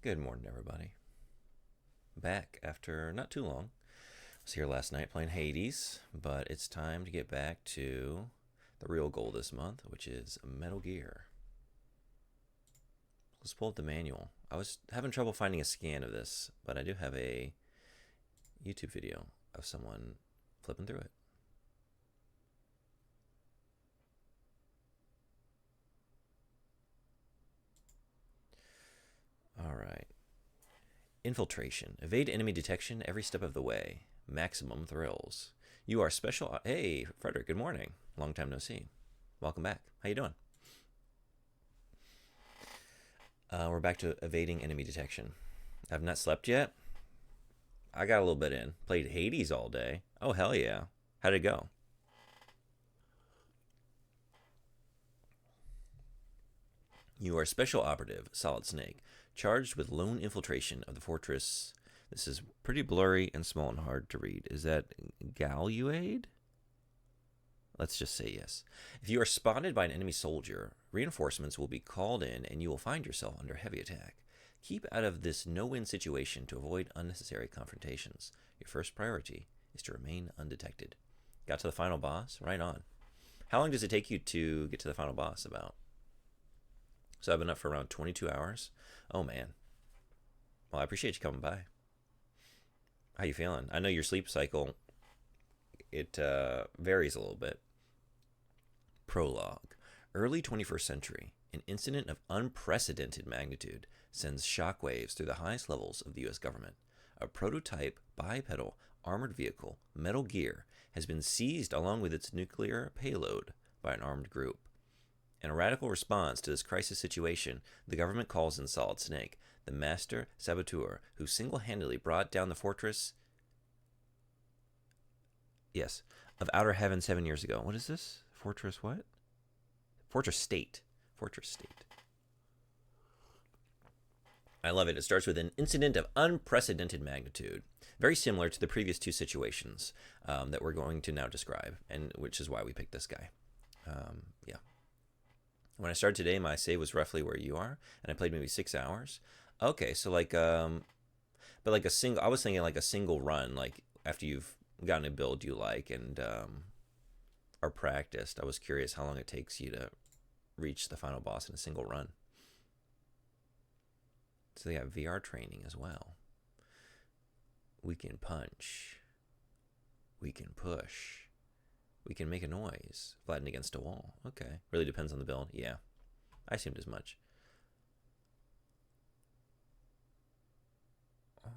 Good morning, everybody. Back after not too long. I was here last night playing Hades, but it's time to get back to the real goal this month, which is Metal Gear. Let's pull up the manual. I was having trouble finding a scan of this, but I do have a YouTube video of someone flipping through it. All right. Infiltration. Evade enemy detection every step of the way. Maximum thrills. You are special. Hey, Frederick. Good morning. Long time no see. Welcome back. How you doing? We're back to evading enemy detection. I've not slept yet. I got a little bit in. Played Hades all day. Oh hell yeah! How'd it go? You are Special Operative Solid Snake, charged with lone infiltration of the fortress. This is pretty blurry and small and hard to read. Is that Galuade? Let's just say yes. If you are spotted by an enemy soldier, reinforcements will be called in and you will find yourself under heavy attack. Keep out of this no-win situation to avoid unnecessary confrontations. Your first priority is to remain undetected. Got to the final boss? Right on. How long does it take you to get to the final boss about? So I've been up for around 22 hours. Oh man. Well, I appreciate you coming by. How you feeling? I know your sleep cycle, it varies a little bit. Prologue. Early 21st century, an incident of unprecedented magnitude sends shockwaves through the highest levels of the U.S. government. A prototype bipedal armored vehicle, Metal Gear, has been seized along with its nuclear payload by an armed group. In a radical response to this crisis situation, the government calls in Solid Snake, the master saboteur who single-handedly brought down the fortress, of Outer Heaven 7 years ago. What is this? Fortress what? Fortress State. Fortress State. I love it. It starts with an incident of unprecedented magnitude, very similar to the previous two situations that we're going to now describe, and which is why we picked this guy. Yeah. When I started today, my save was roughly where you are, and I played maybe 6 hours. Okay, so like, but like a single, I was thinking like a single run, like after you've gotten a build you like and are practiced. I was curious how long it takes you to reach the final boss in a single run. So they got VR training as well. We can punch. We can push. We can make a noise. Flattened against a wall. Okay. Really depends on the build. Yeah. I assumed as much. Oh.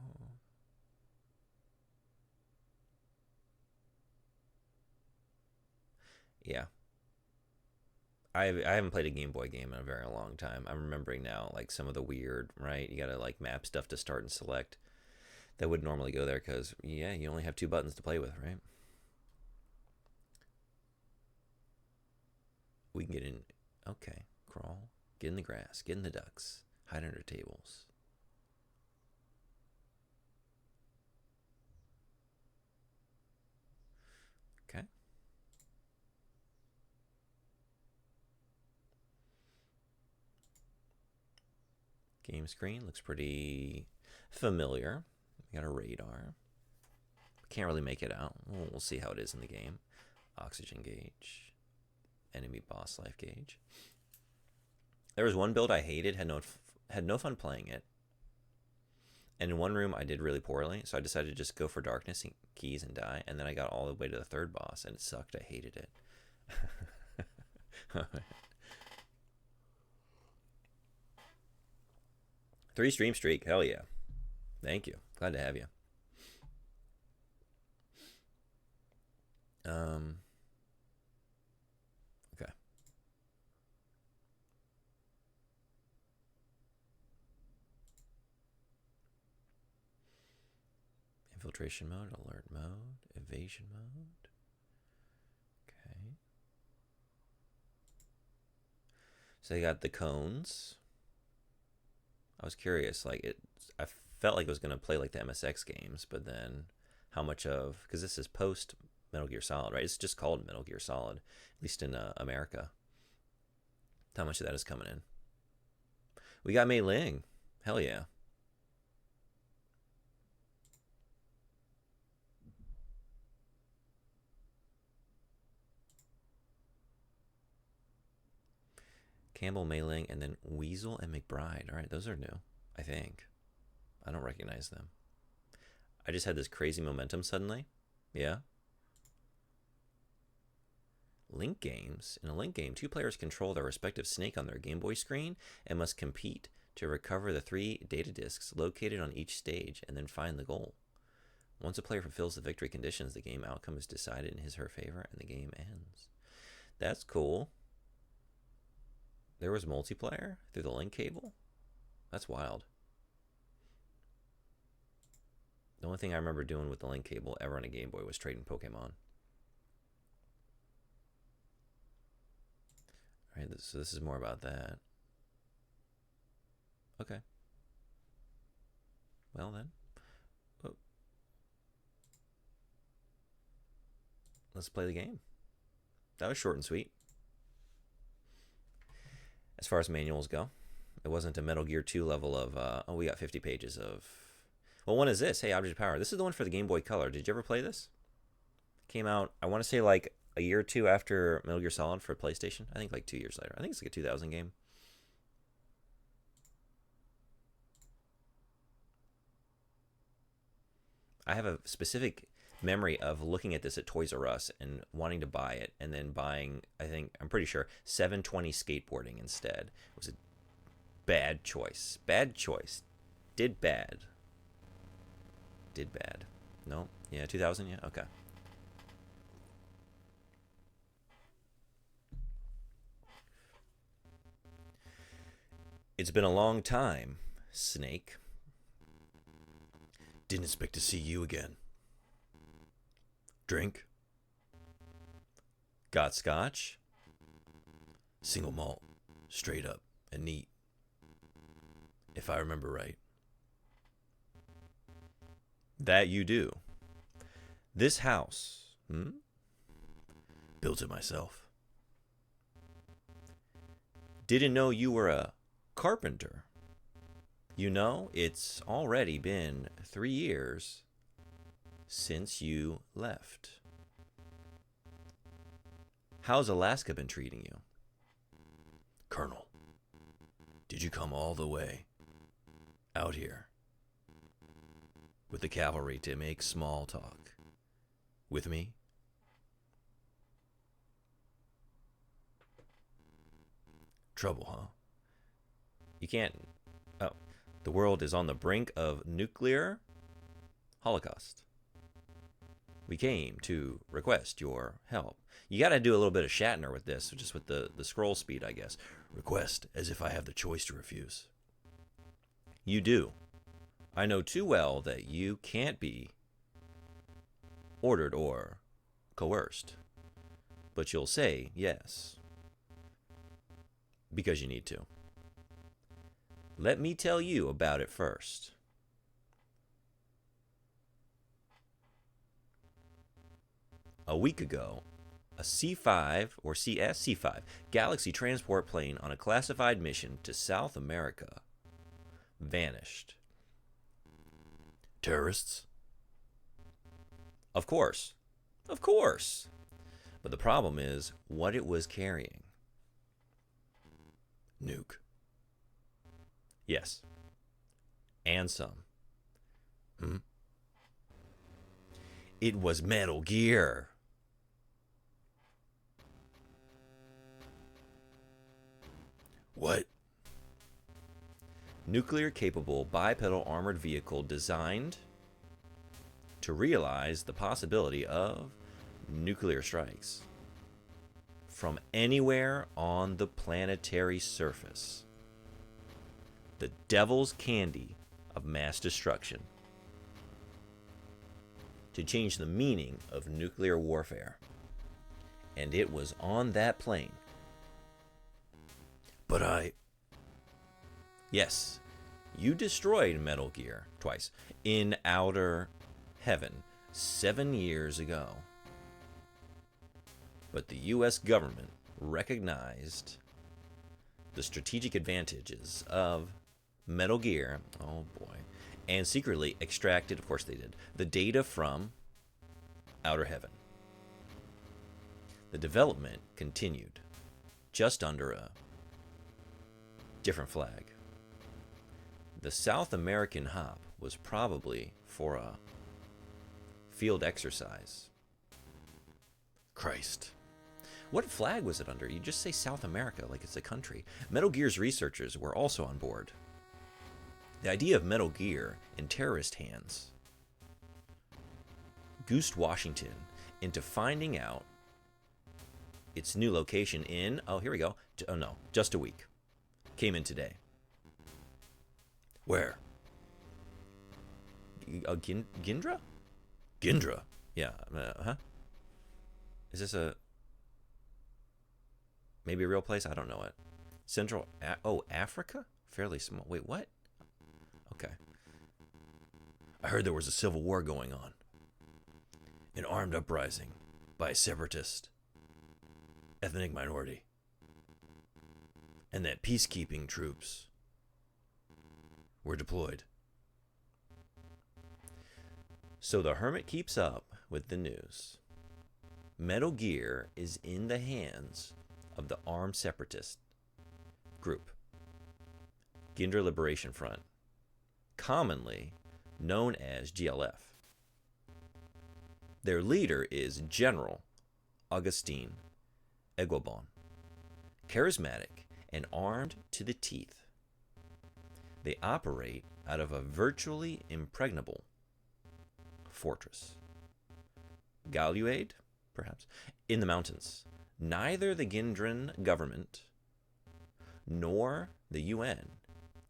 Yeah. I haven't played a Game Boy game in a very long time. I'm remembering now, like, some of the weird, right? You gotta, like, map stuff to start and select. That would normally go there because, yeah, you only have 2 buttons to play with, right? We can get in. Okay, crawl. Get in the grass. Get in the ducks. Hide under tables. Okay. Game screen looks pretty familiar. We got a radar. Can't really make it out. We'll see how it is in the game. Oxygen gauge. Enemy boss life gauge. There was one build I hated, had no fun playing it. And in one room I did really poorly, so I decided to just go for darkness and keys and die, and then I got all the way to the 3rd boss and it sucked. I hated it. 3 stream streak, hell yeah. Thank you. Glad to have you. Okay. Infiltration mode, alert mode, evasion mode. Okay. So they got the cones. I was curious, like I felt like it was gonna play like the MSX games, but then how much of, because this is post Metal Gear Solid, right? It's just called Metal Gear Solid, at least in America. How much of that is coming in? We got Mei Ling. Hell yeah. Campbell, Mailing, and then Weasel and McBride. All right, those are new, I think. I don't recognize them. I just had this crazy momentum suddenly. Yeah. Link games. In a Link game, 2 players control their respective snake on their Game Boy screen and must compete to recover the 3 data discs located on each stage and then find the goal. Once a player fulfills the victory conditions, the game outcome is decided in his or her favor and the game ends. That's cool. There was multiplayer through the Link cable? That's wild. The only thing I remember doing with the Link cable ever on a Game Boy was trading Pokemon. All right, so this is more about that. Okay. Well then. Oh. Let's play the game. That was short and sweet. As far as manuals go, it wasn't a Metal Gear 2 level of, oh, we got 50 pages of... Well, one is this. Hey, Object Power. This is the one for the Game Boy Color. Did you ever play this? Came out, I want to say like a year or two after Metal Gear Solid for PlayStation. I think like 2 years later. I think it's like a 2000 game. I have a specific memory of looking at this at Toys R Us and wanting to buy it, and then buying, I'm pretty sure, 720 skateboarding instead. It was a bad choice. Bad choice. Did bad. Did bad. No? Yeah, 2000? Yeah? Okay. It's been a long time, Snake. Didn't expect to see you again. Drink? Got scotch? Single malt, straight up and neat. If I remember right. That you do. This house, built it myself. Didn't know you were a carpenter. You know, it's already been 3 years since you left. How's Alaska been treating you? Colonel, did you come all the way out here with the cavalry to make small talk with me? Trouble, huh? You can't... Oh, the world is on the brink of nuclear holocaust. We came to request your help. You got to do a little bit of Shatner with this, just with the scroll speed, I guess. Request as if I have the choice to refuse. You do. I know too well that you can't be ordered or coerced. But you'll say yes. Because you need to. Let me tell you about it first. A week ago, a C5 or C5 Galaxy transport plane on a classified mission to South America vanished. Terrorists? Of course. Of course. But the problem is what it was carrying. Nuke. Yes. And some. It was Metal Gear. What? Nuclear-capable bipedal armored vehicle designed to realize the possibility of nuclear strikes from anywhere on the planetary surface. The devil's candy of mass destruction. To change the meaning of nuclear warfare. And it was on that plane. But Yes, you destroyed Metal Gear twice in Outer Heaven 7 years ago. But the US government recognized the strategic advantages of Metal Gear, oh boy, and secretly extracted, of course they did, the data from Outer Heaven. The development continued just under a Different flag. The South American hop was probably for a field exercise. Christ. What flag was it under? You just say South America like it's a country. Metal Gear's researchers were also on board. The idea of Metal Gear in terrorist hands goosed Washington into finding out its new location in, oh, here we go. Oh, no, just a week. Came in today. Where? Gindra? Gindra? Yeah. Huh? Is this maybe a real place? I don't know it. Africa? Fairly small. Wait, what? Okay. I heard there was a civil war going on. An armed uprising by a separatist ethnic minority. And that peacekeeping troops were deployed. So the Hermit keeps up with the news. Metal Gear is in the hands of the armed separatist group, Gindra Liberation Front, commonly known as GLF. Their leader is General Augustin Eguilbon, charismatic and armed to the teeth. They operate out of a virtually impregnable fortress, Galuade, perhaps, in the mountains. Neither the Gindran government nor the UN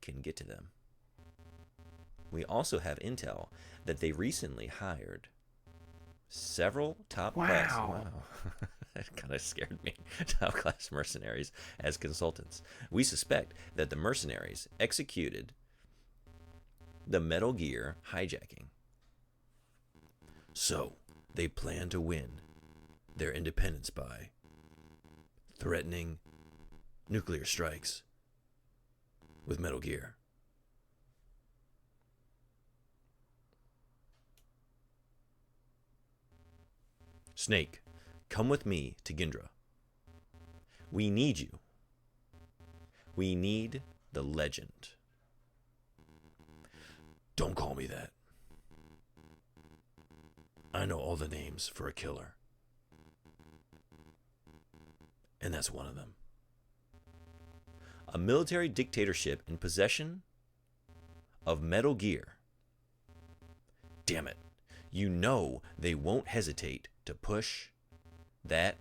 can get to them. We also have intel that they recently hired several top-class... Wow. That kind of scared me. Top-class mercenaries as consultants. We suspect that the mercenaries executed the Metal Gear hijacking. So, they plan to win their independence by threatening nuclear strikes with Metal Gear. Snake, come with me to Gindra. We need you. We need the legend. Don't call me that. I know all the names for a killer. And that's one of them. A military dictatorship in possession of Metal Gear. Damn it. You know they won't hesitate to push that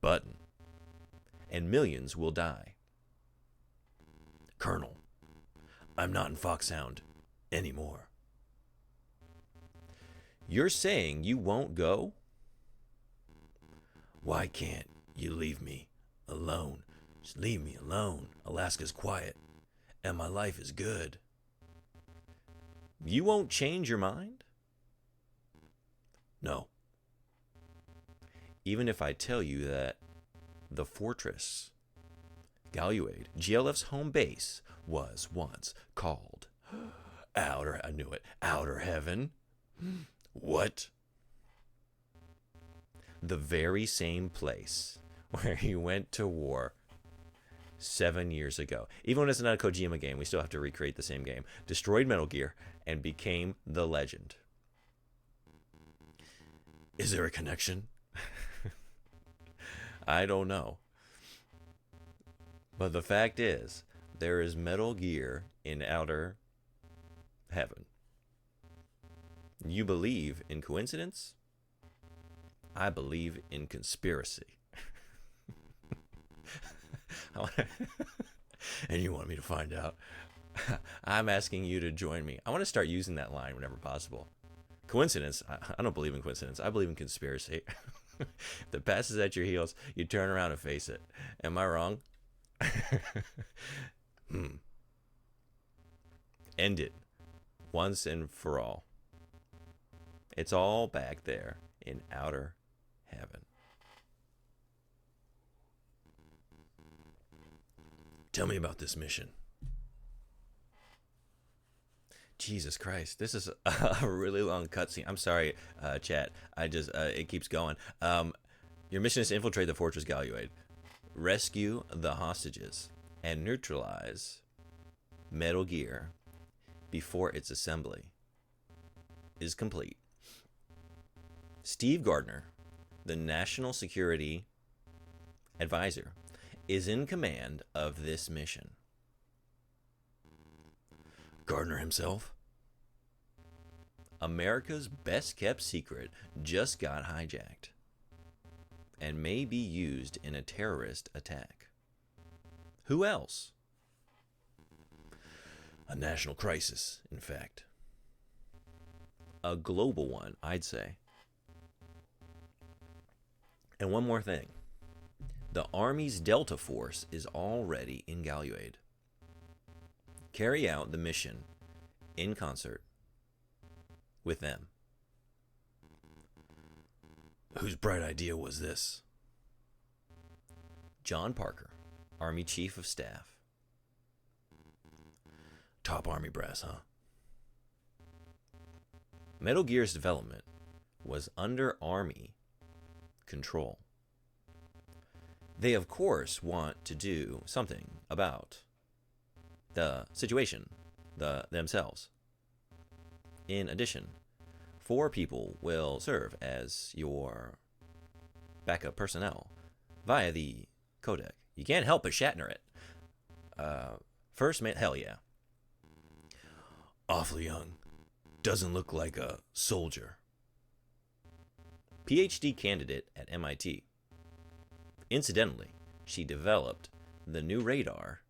button. And millions will die. Colonel, I'm not in Foxhound anymore. You're saying you won't go? Why can't you leave me alone? Just leave me alone. Alaska's quiet, and my life is good. You won't change your mind? No. Even if I tell you that the fortress, Galuade, GLF's home base, was once called Outer Heaven. What? The very same place where he went to war 7 years ago. Even when it's not a Kojima game, we still have to recreate the same game. Destroyed Metal Gear and became the legend. Is there a connection? I don't know. But the fact is, there is Metal Gear in Outer Heaven. You believe in coincidence? I believe in conspiracy. And you want me to find out? I'm asking you to join me. I want to start using that line whenever possible. Coincidence? I don't believe in coincidence. I believe in conspiracy. If the past is at your heels, you turn around and face it. Am I wrong? End it once and for all. It's all back there in Outer Heaven. Tell me about this mission. Jesus Christ, this is a really long cutscene. I'm sorry, chat. It keeps going. Your mission is to infiltrate the Fortress Galuade. Rescue the hostages. and neutralize Metal Gear before its assembly is complete. Steve Gardner, the National Security Advisor, is in command of this mission. Gardner himself, America's best kept secret, just got hijacked and may be used in a terrorist attack. Who else? A national crisis, in fact. A global one, I'd say. And one more thing. The Army's Delta Force is already in Galuade. Carry out the mission in concert with them. Whose bright idea was this? John Parker, Army Chief of Staff. Top Army brass, huh? Metal Gear's development was under Army control. They, of course, want to do something about the situation themselves. In addition, 4 people will serve as your backup personnel via the codec. You can't help but Shatner it. First mate, hell yeah. Awfully young. Doesn't look like a soldier. PhD candidate at MIT. Incidentally, she developed the new radar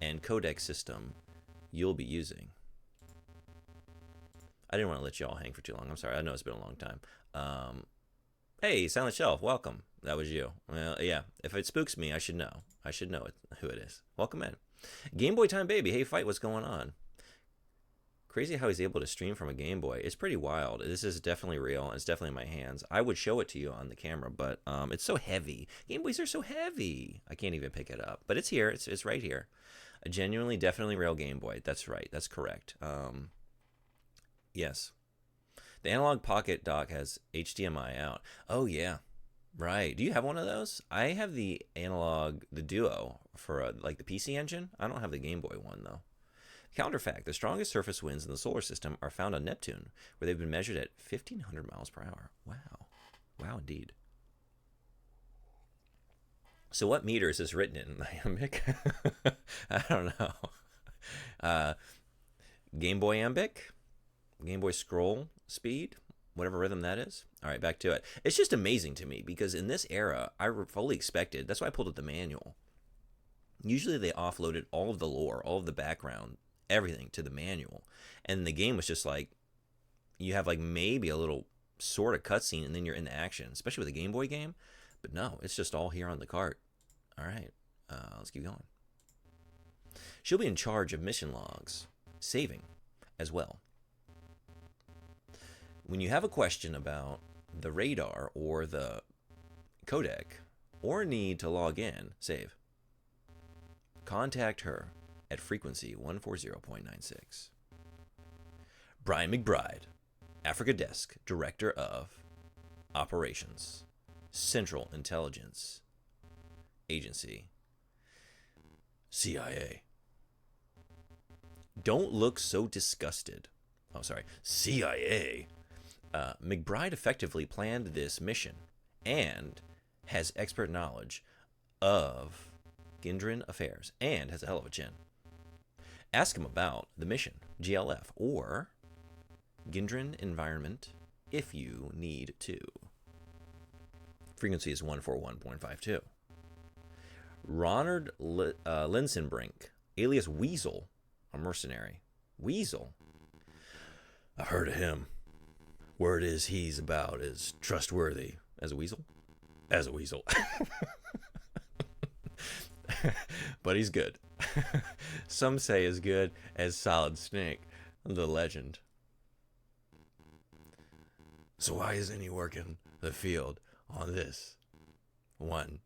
and codec system you'll be using. I didn't want to let you all hang for too long. I'm sorry. I know it's been a long time. Hey, Silent Shelf, welcome. That was you. Well, yeah. If it spooks me, I should know. I should know who it is. Welcome in. Game Boy Time Baby. Hey, Fight, what's going on? Crazy how he's able to stream from a Game Boy. It's pretty wild. This is definitely real. It's definitely in my hands. I would show it to you on the camera, but it's so heavy. Game Boys are so heavy. I can't even pick it up. But it's here. It's right here. A genuinely, definitely real Game Boy. That's right. That's correct. Yes. The Analog Pocket dock has HDMI out. Oh, yeah. Right. Do you have one of those? I have the Analog, the Duo, for like the PC Engine. I don't have the Game Boy one, though. Calendar fact, the strongest surface winds in the solar system are found on Neptune, where they've been measured at 1,500 miles per hour. Wow. Wow, indeed. So what meter is this written in, iambic? I don't know. Game Boy iambic? Game Boy scroll speed? Whatever rhythm that is. All right, back to it. It's just amazing to me, because in this era, I fully expected, that's why I pulled up the manual. Usually they offloaded all of the lore, all of the background, everything to the manual, and the game was just like, you have like maybe a little sort of cutscene and then you're in action, especially with a Game Boy game. But no, it's just all here on the cart. All right, let's keep going. She'll be in charge of mission logs, saving as well. When you have a question about the radar or the codec or need to log in, save. Contact her at frequency 140.96. Brian McBride, Africa Desk, Director of Operations, Central Intelligence Agency, CIA. Don't look so disgusted. Oh, sorry, CIA. McBride effectively planned this mission and has expert knowledge of Gindran affairs and has a hell of a chin. Ask him about the mission, GLF, or Gindran environment if you need to. Frequency is 141.52. Ronald Linsenbrink, alias Weasel, a mercenary. Weasel? I've heard of him. Word is he's about as trustworthy as a weasel. As a weasel. But he's good. Some say as good as Solid Snake, the legend. So why isn't he working the field on this one?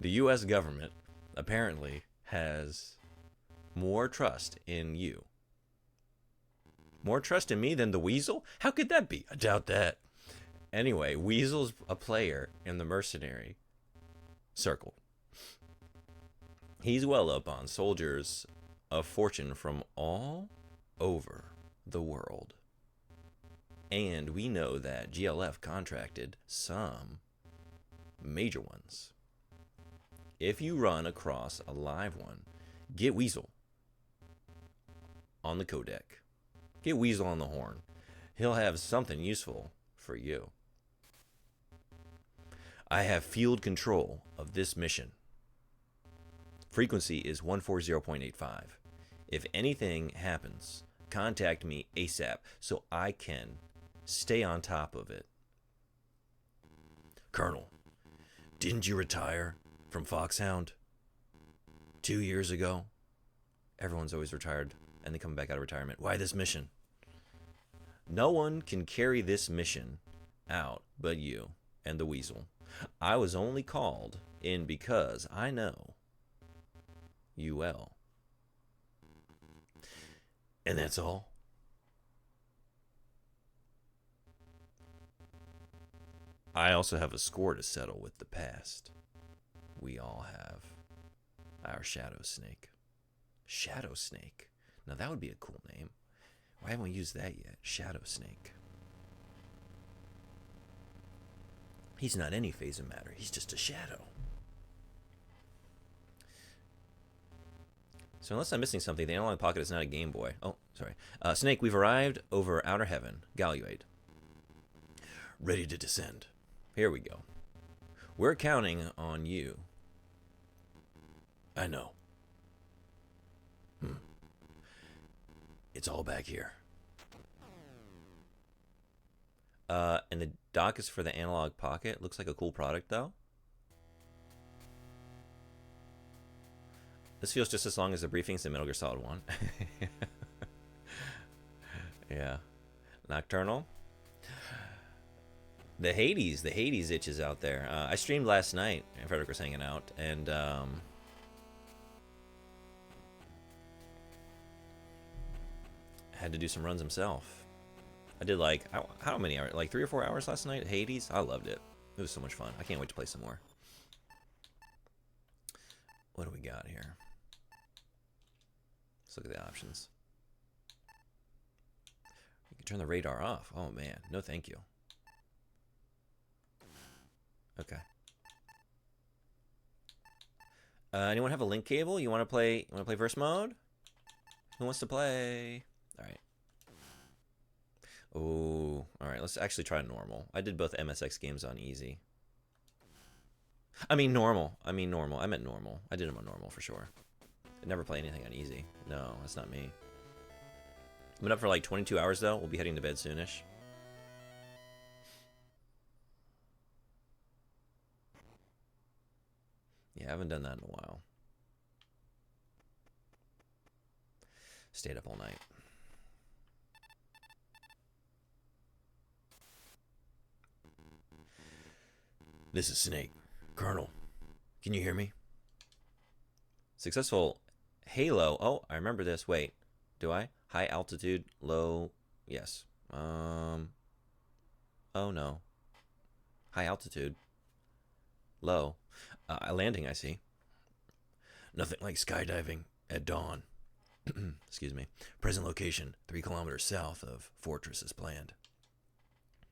The U.S. government apparently has more trust in you. More trust in me than the Weasel? How could that be? I doubt that. Anyway, Weasel's a player in the mercenary circle. He's well up on soldiers of fortune from all over the world. And we know that GLF contracted some major ones. If you run across a live one, get Weasel on the codec. Get Weasel on the horn. He'll have something useful for you. I have field control of this mission. Frequency is 140.85. If anything happens, contact me ASAP so I can stay on top of it. Colonel, didn't you retire from Foxhound 2 years ago? Everyone's always retired and they come back out of retirement. Why this mission? No one can carry this mission out but you and the Weasel. I was only called in because I know you well. And that's all? I also have a score to settle with the past. We all have. Our Shadow Snake. Shadow Snake? Now that would be a cool name. Why haven't we used that yet? Shadow Snake. He's not any phase of matter. He's just a shadow. So unless I'm missing something, the Analog Pocket is not a Game Boy. Oh, sorry. Snake, we've arrived over outer heaven. Galuade. Ready to descend. Here we go. We're counting on you. I know. It's all back here. And the dock is for the Analog Pocket. Looks like a cool product, though. This feels just as long as the briefings in Metal Gear Solid 1. Yeah. Nocturnal. The Hades itches out there. I streamed last night, and Frederick was hanging out, and had to do some runs himself. I did like, how many hours? Like 3 or 4 hours last night at Hades? I loved it. It was so much fun. I can't wait to play some more. What do we got here? Let's look at the options. You can turn the radar off. Oh man, no thank you. Okay. Anyone have a link cable? You want to play? Verse mode? Who wants to play? All right. Oh, all right. Let's actually try normal. I did both MSX games on easy. I mean normal. I meant normal. I did them on normal for sure. I'd never play anything on easy. No, that's not me. I've been up for like 22 hours though. We'll be heading to bed soonish. Yeah, I haven't done that in a while. Stayed up all night. This is Snake. Colonel, can you hear me? Successful Halo. Oh, I remember this. Wait, do I? High altitude, low. Yes. Oh no. High altitude. Low. Landing, I see. Nothing like skydiving at dawn. Excuse me. Present location, 3 kilometers south of Fortress as planned.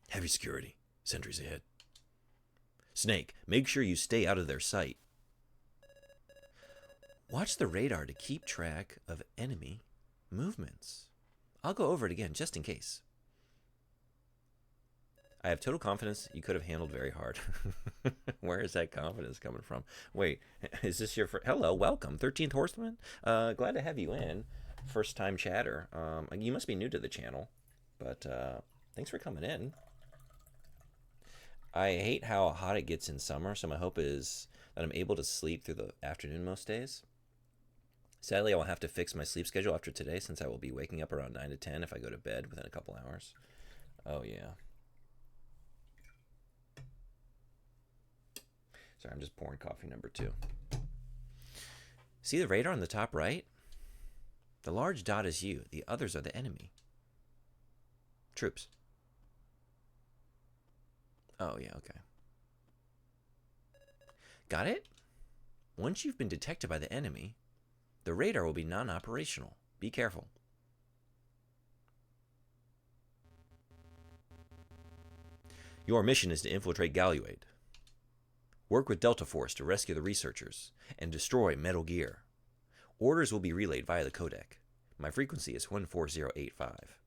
Heavy security. Sentries ahead. Snake, make sure you stay out of their sight. Watch the radar to keep track of enemy movements. I'll go over it again just in case. I have total confidence you could have handled very hard. Where is that confidence coming from? Wait, is this your hello, welcome, 13th Horseman? Glad to have you in. First time chatter. You must be new to the channel, but thanks for coming in. I hate how hot it gets in summer, so my hope is that I'm able to sleep through the afternoon most days. Sadly, I will have to fix my sleep schedule after today since I will be waking up around 9 to 10 if I go to bed within a couple hours. Oh, yeah. Sorry, I'm just pouring coffee number 2. See the radar on the top right? The large dot is you. The others are the enemy. Troops. Oh, yeah, okay. Got it? Once you've been detected by the enemy, the radar will be non-operational. Be careful. Your mission is to infiltrate Galuade. Work with Delta Force to rescue the researchers and destroy Metal Gear. Orders will be relayed via the codec. My frequency is 14085.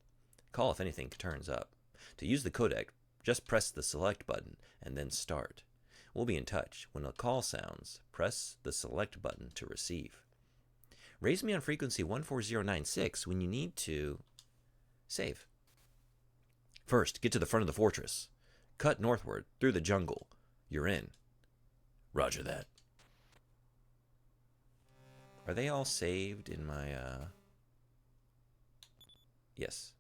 Call if anything turns up. To use the codec, just press the select button and then start. We'll be in touch. When a call sounds, press the select button to receive. Raise me on frequency 14096 when you need to save. First, get to the front of the fortress. Cut northward through the jungle. You're in. Roger that. Are they all saved in my, Yes.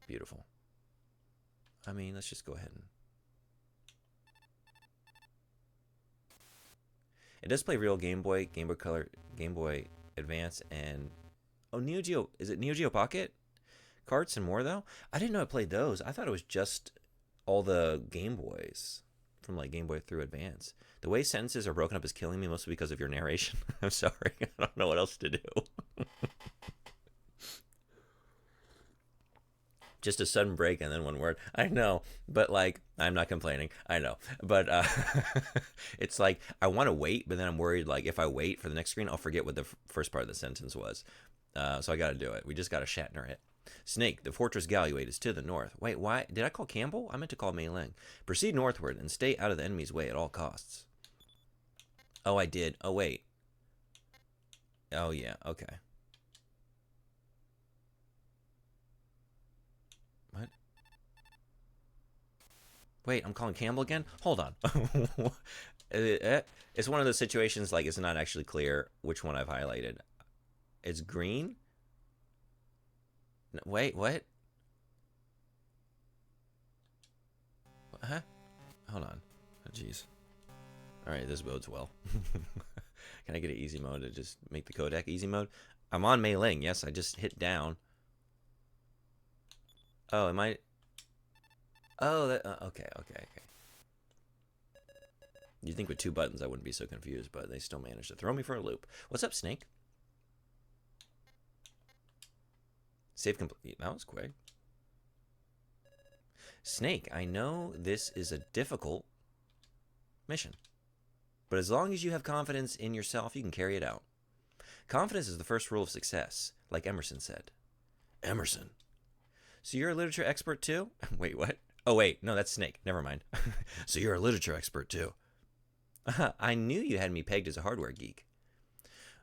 Beautiful. I mean, let's just go ahead and... It does play real Game Boy, Game Boy Color, Game Boy Advance, and... Oh, Neo Geo... Is it Neo Geo Pocket? Carts and more, though? I didn't know it played those. I thought it was just all the Game Boys from, like, Game Boy through Advance. The way sentences are broken up is killing me, mostly because of your narration. I'm sorry. I don't know what else to do. Just a sudden break and then one word. I know, but like, I'm not complaining. I know, but it's like I want to wait, but then I'm worried like if I wait for the next screen, I'll forget what the first part of the sentence was. So I got to do it. We just got to Shatner it. Snake, the Fortress Galuade is to the north. Wait, why? Did I call Campbell? I meant to call Mei Ling. Proceed northward and stay out of the enemy's way at all costs. Oh, I did. Oh, wait. Oh, yeah. Okay. What? Wait, I'm calling Campbell again? Hold on. It's one of those situations like it's not actually clear which one I've highlighted. It's green? No, wait, what? Huh? Hold on. Oh, jeez. Alright, this bodes well. Can I get an easy mode to just make the codec easy mode? I'm on Mei Ling. Yes, I just hit down. Oh, am I... Oh, okay. You'd think with two buttons I wouldn't be so confused, but they still managed to throw me for a loop. What's up, Snake? Save complete. That was quick. Snake, I know this is a difficult mission, but as long as you have confidence in yourself, you can carry it out. Confidence is the first rule of success, like Emerson said. Emerson. So you're a literature expert too? Wait, what? Oh, wait. No, that's Snake. Never mind. So you're a literature expert too. I knew you had me pegged as a hardware geek.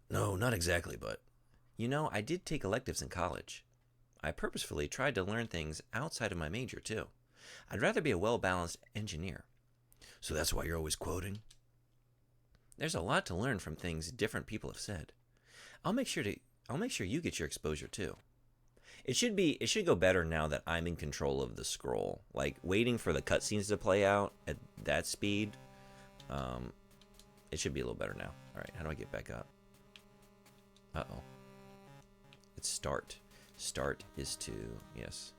No, not exactly, but... You know, I did take electives in college. I purposefully tried to learn things outside of my major, too. I'd rather be a well-balanced engineer. So that's why you're always quoting? There's a lot to learn from things different people have said. I'll make sure you get your exposure, too. It should go better now that I'm in control of the scroll. Like, waiting for the cutscenes to play out at that speed... it should be a little better now. All right, how do I get back up? Uh-oh. It's start. Start is to, yes.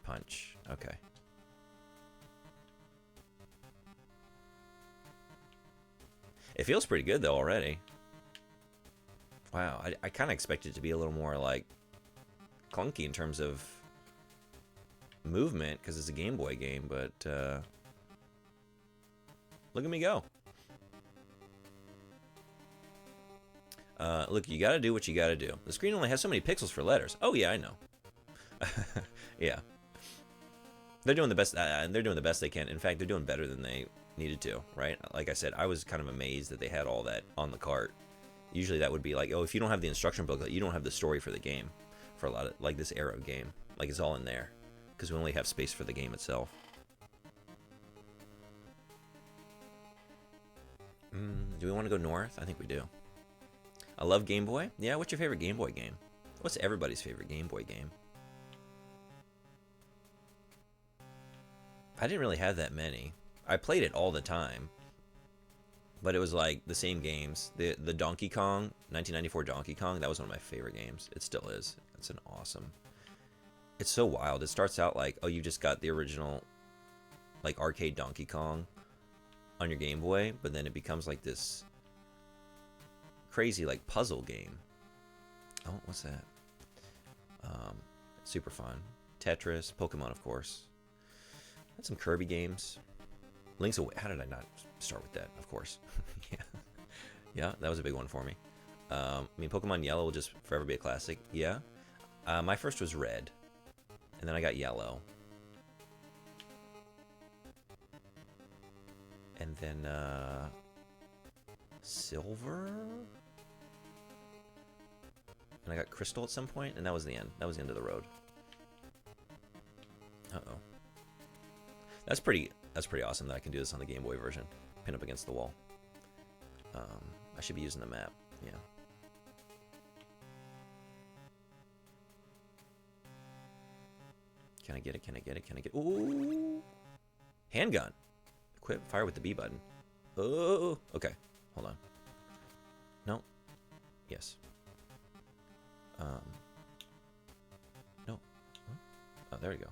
Punch. Okay. It feels pretty good, though, already. Wow, I kind of expected it to be a little more, like, clunky in terms of movement, because it's a Game Boy game, but, look at me go. Look, you gotta do what you gotta do. The screen only has so many pixels for letters. Oh yeah, I know. Yeah, they're doing the best. They're doing the best they can. In fact, they're doing better than they needed to. Right? Like I said, I was kind of amazed that they had all that on the cart. Usually, that would be like, oh, if you don't have the instruction booklet, you don't have the story for the game. For a lot of like this era of game, like it's all in there because we only have space for the game itself. Do we want to go north? I think we do. I love Game Boy. Yeah, what's your favorite Game Boy game? What's everybody's favorite Game Boy game? I didn't really have that many. I played it all the time. But it was like the same games. The Donkey Kong, 1994 Donkey Kong, that was one of my favorite games. It still is. It's an awesome... It's so wild. It starts out like, oh, you just got the original, like, arcade Donkey Kong on your Game Boy, but then it becomes like this crazy like puzzle game. Oh, what's that? Super fun. Tetris, Pokemon, of course. Had some Kirby games. Link's Away. How did I not start with that? Of course. Yeah. Yeah, that was a big one for me. I mean, Pokemon Yellow will just forever be a classic. Yeah. My first was Red. And then I got Yellow. And then, Silver? And I got Crystal at some point, and that was the end. That was the end of the road. Uh-oh. That's pretty awesome that I can do this on the Game Boy version. Pin up against the wall. I should be using the map. Yeah. Can I get it? Can I get it? Can I get it? Ooh! Handgun. Equip. Fire with the B button. Oh! Okay. Hold on. No. Yes. No. Oh, there you go.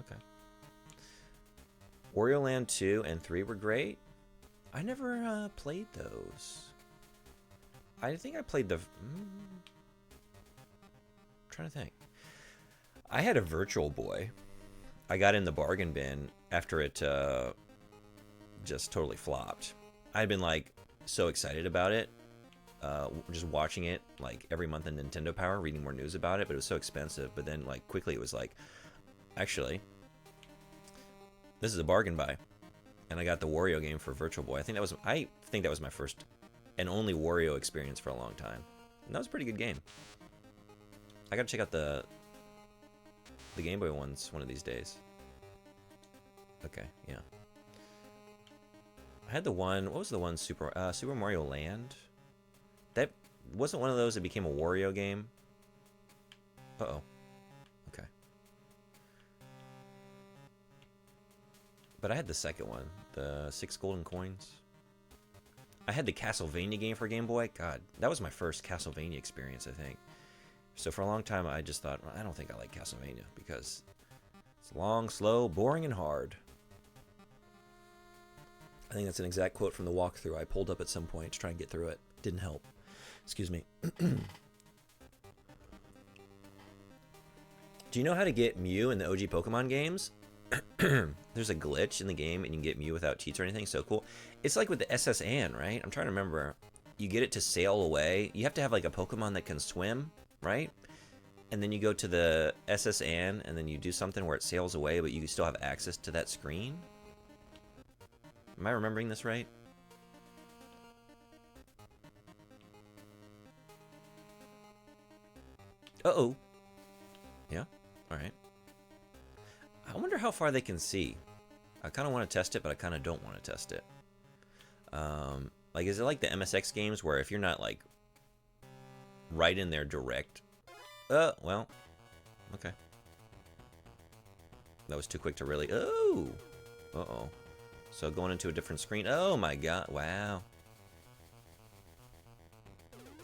Okay. Wario Land 2 and 3 were great. I never played those. I think I played the... trying to think. I had a Virtual Boy. I got in the bargain bin after it just totally flopped. I'd been like so excited about it. Just watching it like every month in Nintendo Power, reading more news about it, but it was so expensive. But then like quickly it was like, actually, this is a bargain buy. And I got the Wario game for Virtual Boy. I think that was my first and only Wario experience for a long time. And that was a pretty good game. I gotta check out the Game Boy ones one of these days. Okay, yeah. I had the one, what was the one, Super Mario Land? That wasn't one of those that became a Wario game. Uh-oh. Okay. But I had the second one, the 6 golden coins. I had the Castlevania game for Game Boy. God, that was my first Castlevania experience, I think. So for a long time, I just thought, well, I don't think I like Castlevania because it's long, slow, boring, and hard. I think that's an exact quote from the walkthrough I pulled up at some point to try and get through it. Didn't help. Excuse me. Do you know how to get Mew in the OG Pokemon games? There's a glitch in the game and you can get Mew without cheats or anything. So cool. It's like with the SS Anne, right? I'm trying to remember. You get it to sail away. You have to have like a Pokemon that can swim, right? And then you go to the SS Anne and then you do something where it sails away, but you still have access to that screen. Am I remembering this right? Uh-oh. Yeah? Alright. I wonder how far they can see. I kind of want to test it, but I kind of don't want to test it. Like, is it like the MSX games where if you're not, like, right in there direct... well. Okay. That was too quick to really... Oh! Uh-oh. So going into a different screen. Oh, my God. Wow.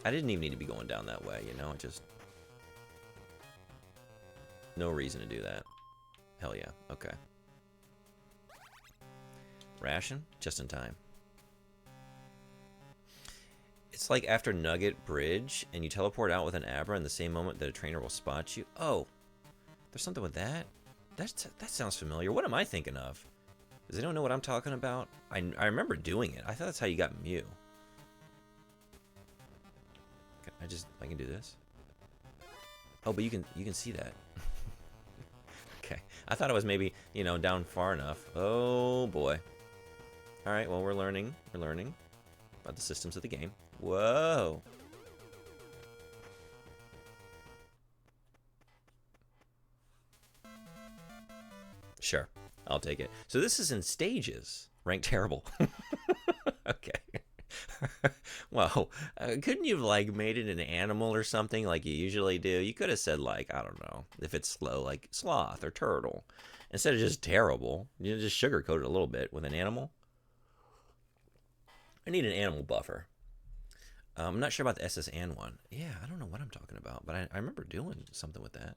I didn't even need to be going down that way, you know? It just... No reason to do that. Hell yeah. Okay. Ration? Just in time. It's like after Nugget Bridge, and you teleport out with an Abra in the same moment that a trainer will spot you. Oh. There's something with that? That sounds familiar. What am I thinking of? Does anyone know what I'm talking about? I remember doing it. I thought that's how you got Mew. I can do this. Oh, but you can see that. Okay. I thought it was maybe, you know, down far enough. Oh boy. All right, well, we're learning about the systems of the game. Whoa. Sure. I'll take it. So this is in stages. Ranked terrible. Okay. Well, couldn't you have, like, made it an animal or something like you usually do? You could have said, like, I don't know, if it's slow, like sloth or turtle. Instead of just terrible, you just sugarcoat it a little bit with an animal. I need an animal buffer. I'm not sure about the SS Anne one. Yeah, I don't know what I'm talking about, but I remember doing something with that.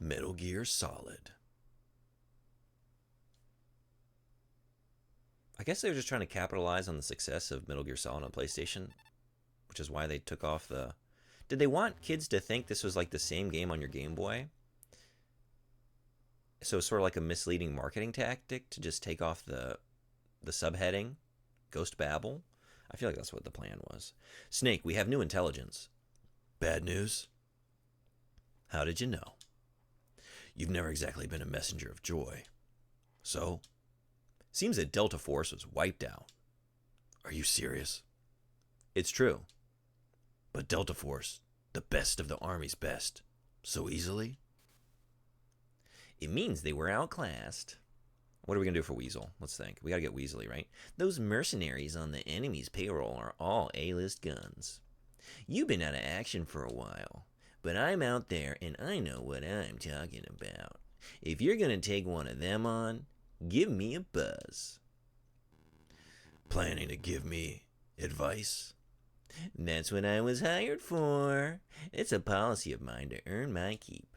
Metal Gear Solid. I guess they were just trying to capitalize on the success of Metal Gear Solid on PlayStation, which is why they took off the... Did they want kids to think this was like the same game on your Game Boy? So it's sort of like a misleading marketing tactic to just take off the subheading, Ghost Babel? I feel like that's what the plan was. Snake, we have new intelligence. Bad news? How did you know? You've never exactly been a messenger of joy. So? Seems that Delta Force was wiped out. Are you serious? It's true. But Delta Force, the best of the Army's best, so easily? It means they were outclassed. What are we going to do for Weasel? Let's think. We got to get Weasley, right? Those mercenaries on the enemy's payroll are all A-list guns. You've been out of action for a while, but I'm out there and I know what I'm talking about. If you're going to take one of them on, give me a buzz. Planning to give me advice? That's what I was hired for. It's a policy of mine to earn my keep.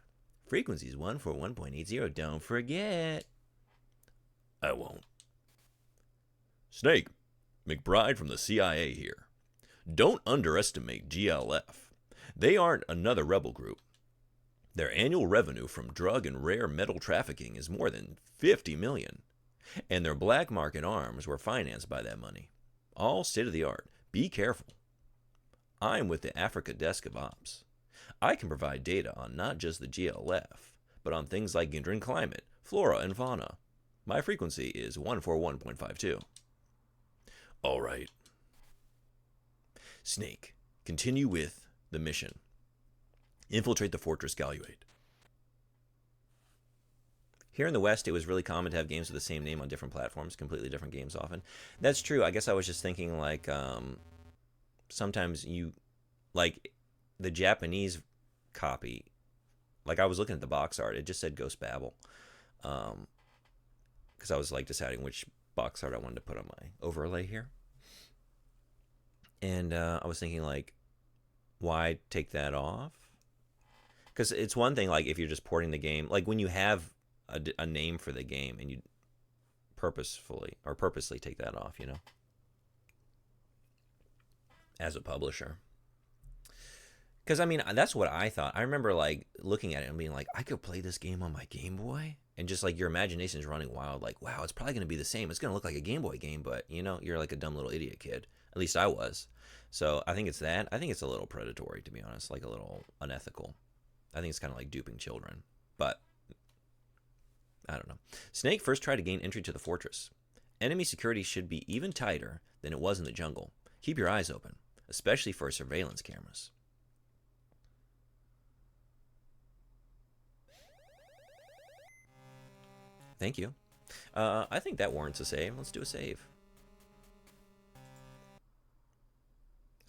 Frequency's 141.80, don't forget. I won't. Snake, McBride from the CIA here. Don't underestimate GLF. They aren't another rebel group. Their annual revenue from drug and rare metal trafficking is more than $50 million. And their black market arms were financed by that money. All state of the art. Be careful. I'm with the Africa Desk of Ops. I can provide data on not just the GLF, but on things like Gindran climate, flora, and fauna. My frequency is 141.52. All right. Snake, continue with the mission. Infiltrate the Fortress Galuade. Here in the West, it was really common to have games with the same name on different platforms, completely different games often. That's true. I guess I was just thinking, like, sometimes you, like, the Japanese copy, like, I was looking at the box art, it just said Ghost Babel. Because I was, like, deciding which box art I wanted to put on my overlay here. And I was thinking, like, why take that off? Because it's one thing, like, if you're just porting the game, like, when you have a name for the game and you purposely take that off, you know, as a publisher. Because, I mean, that's what I thought. I remember, like, looking at it and being like, I could play this game on my Game Boy? And just, like, your imagination is running wild. Like, wow, it's probably going to be the same. It's going to look like a Game Boy game, but, you know, you're like a dumb little idiot kid. At least I was. So I think it's that. I think it's a little predatory, to be honest, like a little unethical. I think it's kind of like duping children. But I don't know. Snake first tried to gain entry to the fortress. Enemy security should be even tighter than it was in the jungle. Keep your eyes open, especially for surveillance cameras. Thank you. I think that warrants a save. Let's do a save.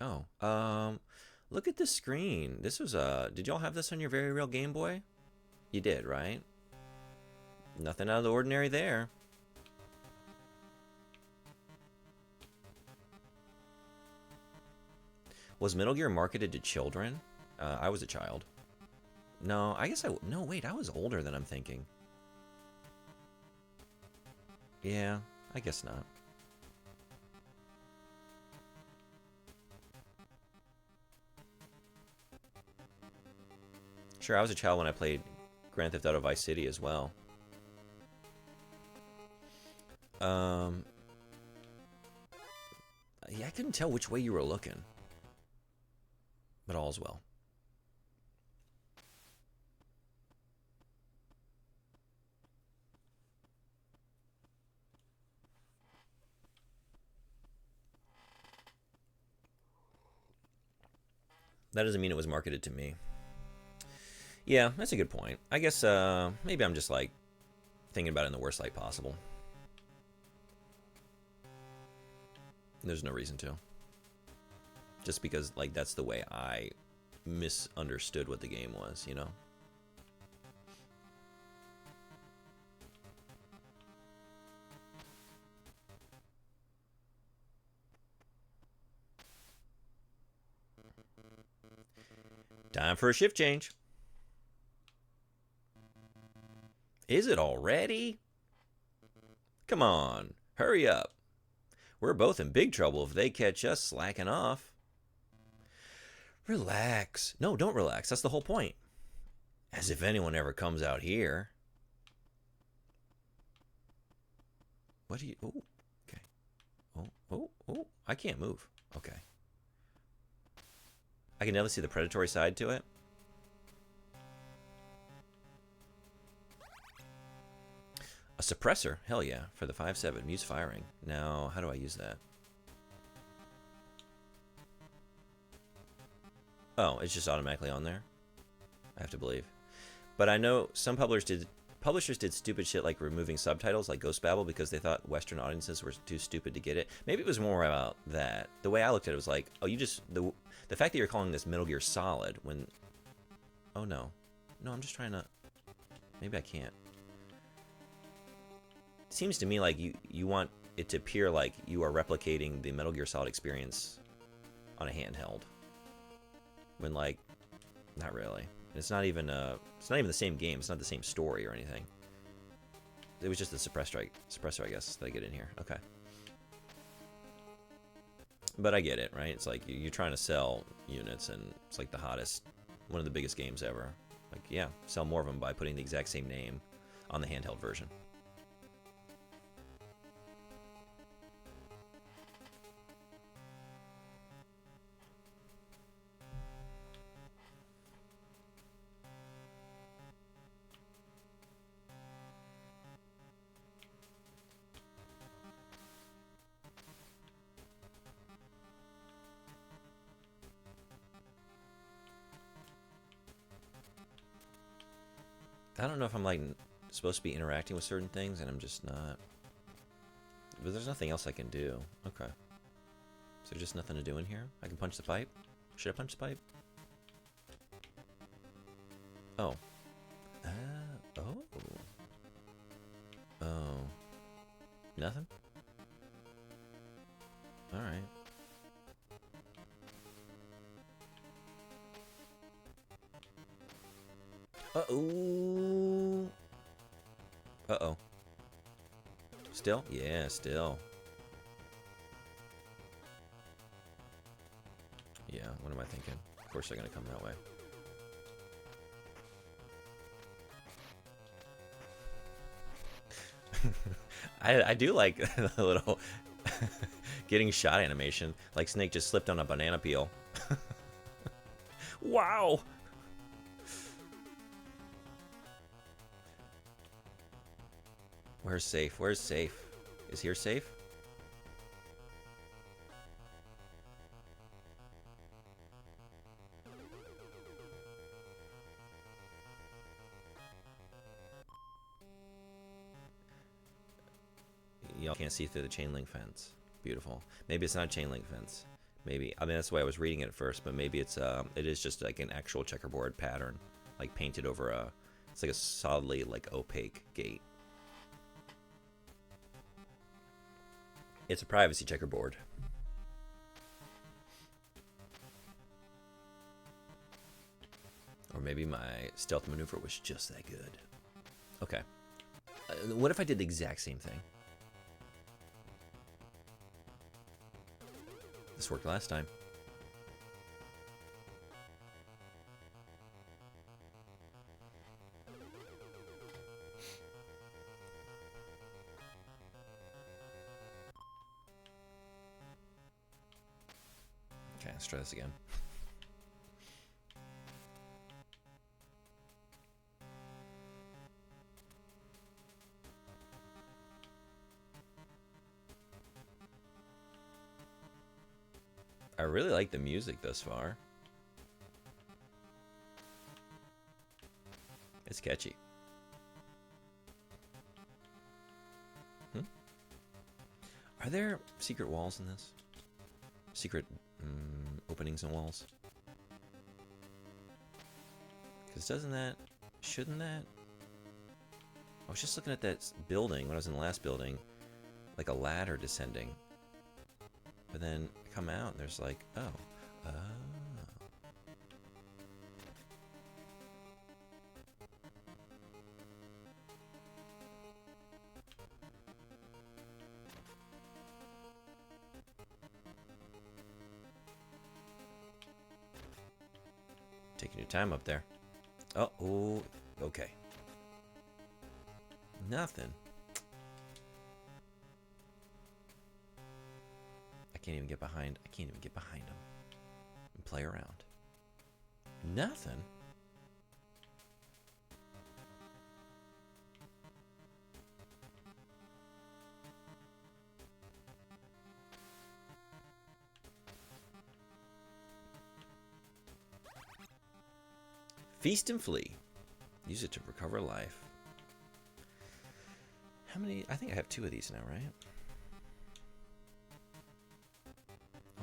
Oh, look at the screen. This was did y'all have this on your very real Game Boy? You did, right? Nothing out of the ordinary there. Was Metal Gear marketed to children? I was a child. No, I guess no, wait, I was older than I'm thinking. Yeah, I guess not. Sure, I was a child when I played Grand Theft Auto Vice City as well. Yeah, I couldn't tell which way you were looking. But all's well. That doesn't mean it was marketed to me. Yeah, that's a good point. I guess maybe I'm just like thinking about it in the worst light possible. There's no reason to. Just because, like, that's the way I misunderstood what the game was, you know? Time for a shift change. Is it already? Come on, hurry up. We're both in big trouble if they catch us slacking off. Relax. No, don't relax. That's the whole point. As if anyone ever comes out here. What do you... Oh, okay. Oh, I can't move. Okay. I can never see the predatory side to it. A suppressor? Hell yeah. For the 5/7. Muse firing. Now, how do I use that? Oh, it's just automatically on there? I have to believe. But I know some publishers did stupid shit like removing subtitles like Ghost Babel because they thought Western audiences were too stupid to get it. Maybe it was more about that. The way I looked at it was like, oh, you just... The fact that you're calling this Metal Gear Solid when... Oh, no. No, I'm just trying to... Maybe I can't. It seems to me like you want it to appear like you are replicating the Metal Gear Solid experience on a handheld. When, like, not really. It's not even the same game. It's not the same story or anything. It was just the suppressor, I guess, that I get in here. Okay. But I get it, right? It's like you're trying to sell units, and it's like the hottest, one of the biggest games ever. Like, yeah, sell more of them by putting the exact same name on the handheld version. I don't know if I'm like supposed to be interacting with certain things and I'm just not. But there's nothing else I can do. Okay. Is there just nothing to do in here? I can punch the pipe? Should I punch the pipe? Oh. Oh. Oh. Nothing? Alright. Uh-oh. Uh-oh. Still? Yeah, still. Yeah, what am I thinking? Of course they're gonna come that way. I do like the little getting shot animation. Like Snake just slipped on a banana peel. Wow! Where's safe? Where's safe? Is here safe? Y'all can't see through the chain link fence. Beautiful. Maybe it's not a chain link fence. Maybe, I mean, that's the way I was reading it at first, but maybe it is just like an actual checkerboard pattern, like painted over it's like a solidly like opaque gate. It's a privacy checkerboard. Or maybe my stealth maneuver was just that good. Okay. What if I did the exact same thing? This worked last time. Okay, let's try this again. I really like the music thus far. It's catchy. Are there secret walls in this? Secret openings and walls? Because shouldn't that? I was just looking at that building when I was in the last building, like a ladder descending. But then I come out and there's like, oh. Taking your time up there. Oh, ooh, okay. Nothing. I can't even get behind. I can't even get behind him and play around. Nothing. Feast and flee. Use it to recover life. How many? I think I have 2 of these now, right?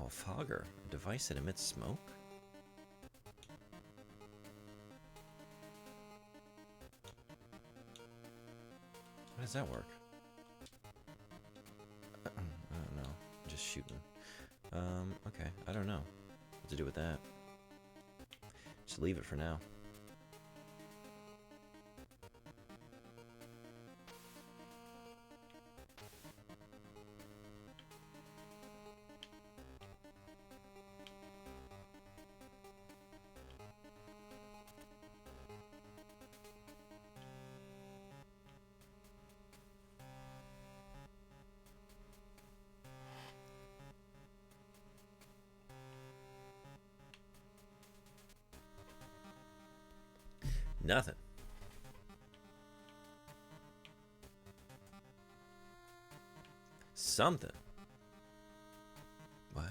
Oh, fogger. A device that emits smoke? How does that work? I don't know. I'm just shooting. Okay. I don't know what to do with that. Just leave it for now. Nothing. Something. What?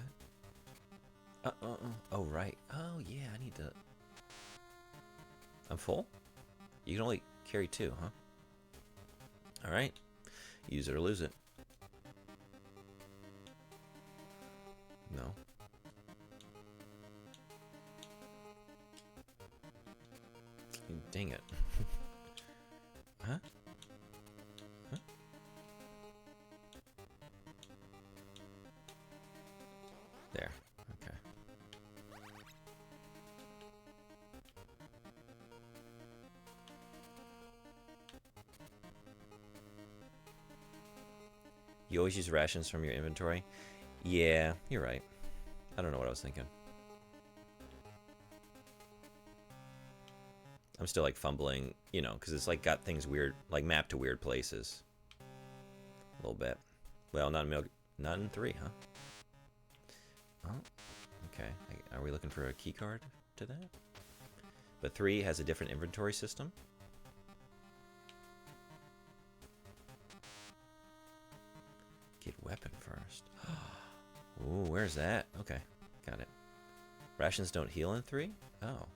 Oh, right. Oh, yeah, I need to... I'm full? You can only carry 2, huh? Alright. Use it or lose it. No. Dang it. Huh? Huh? There. Okay. You always use rations from your inventory? Yeah, you're right. I don't know what I was thinking. I'm still like fumbling, you know, because it's like got things weird, like mapped to weird places. A little bit. Well, not in 3, huh? Oh, okay. Are we looking for a key card to that? But 3 has a different inventory system. Get weapon first. Ooh, where's that? Okay, got it. Rations don't heal in 3? Oh.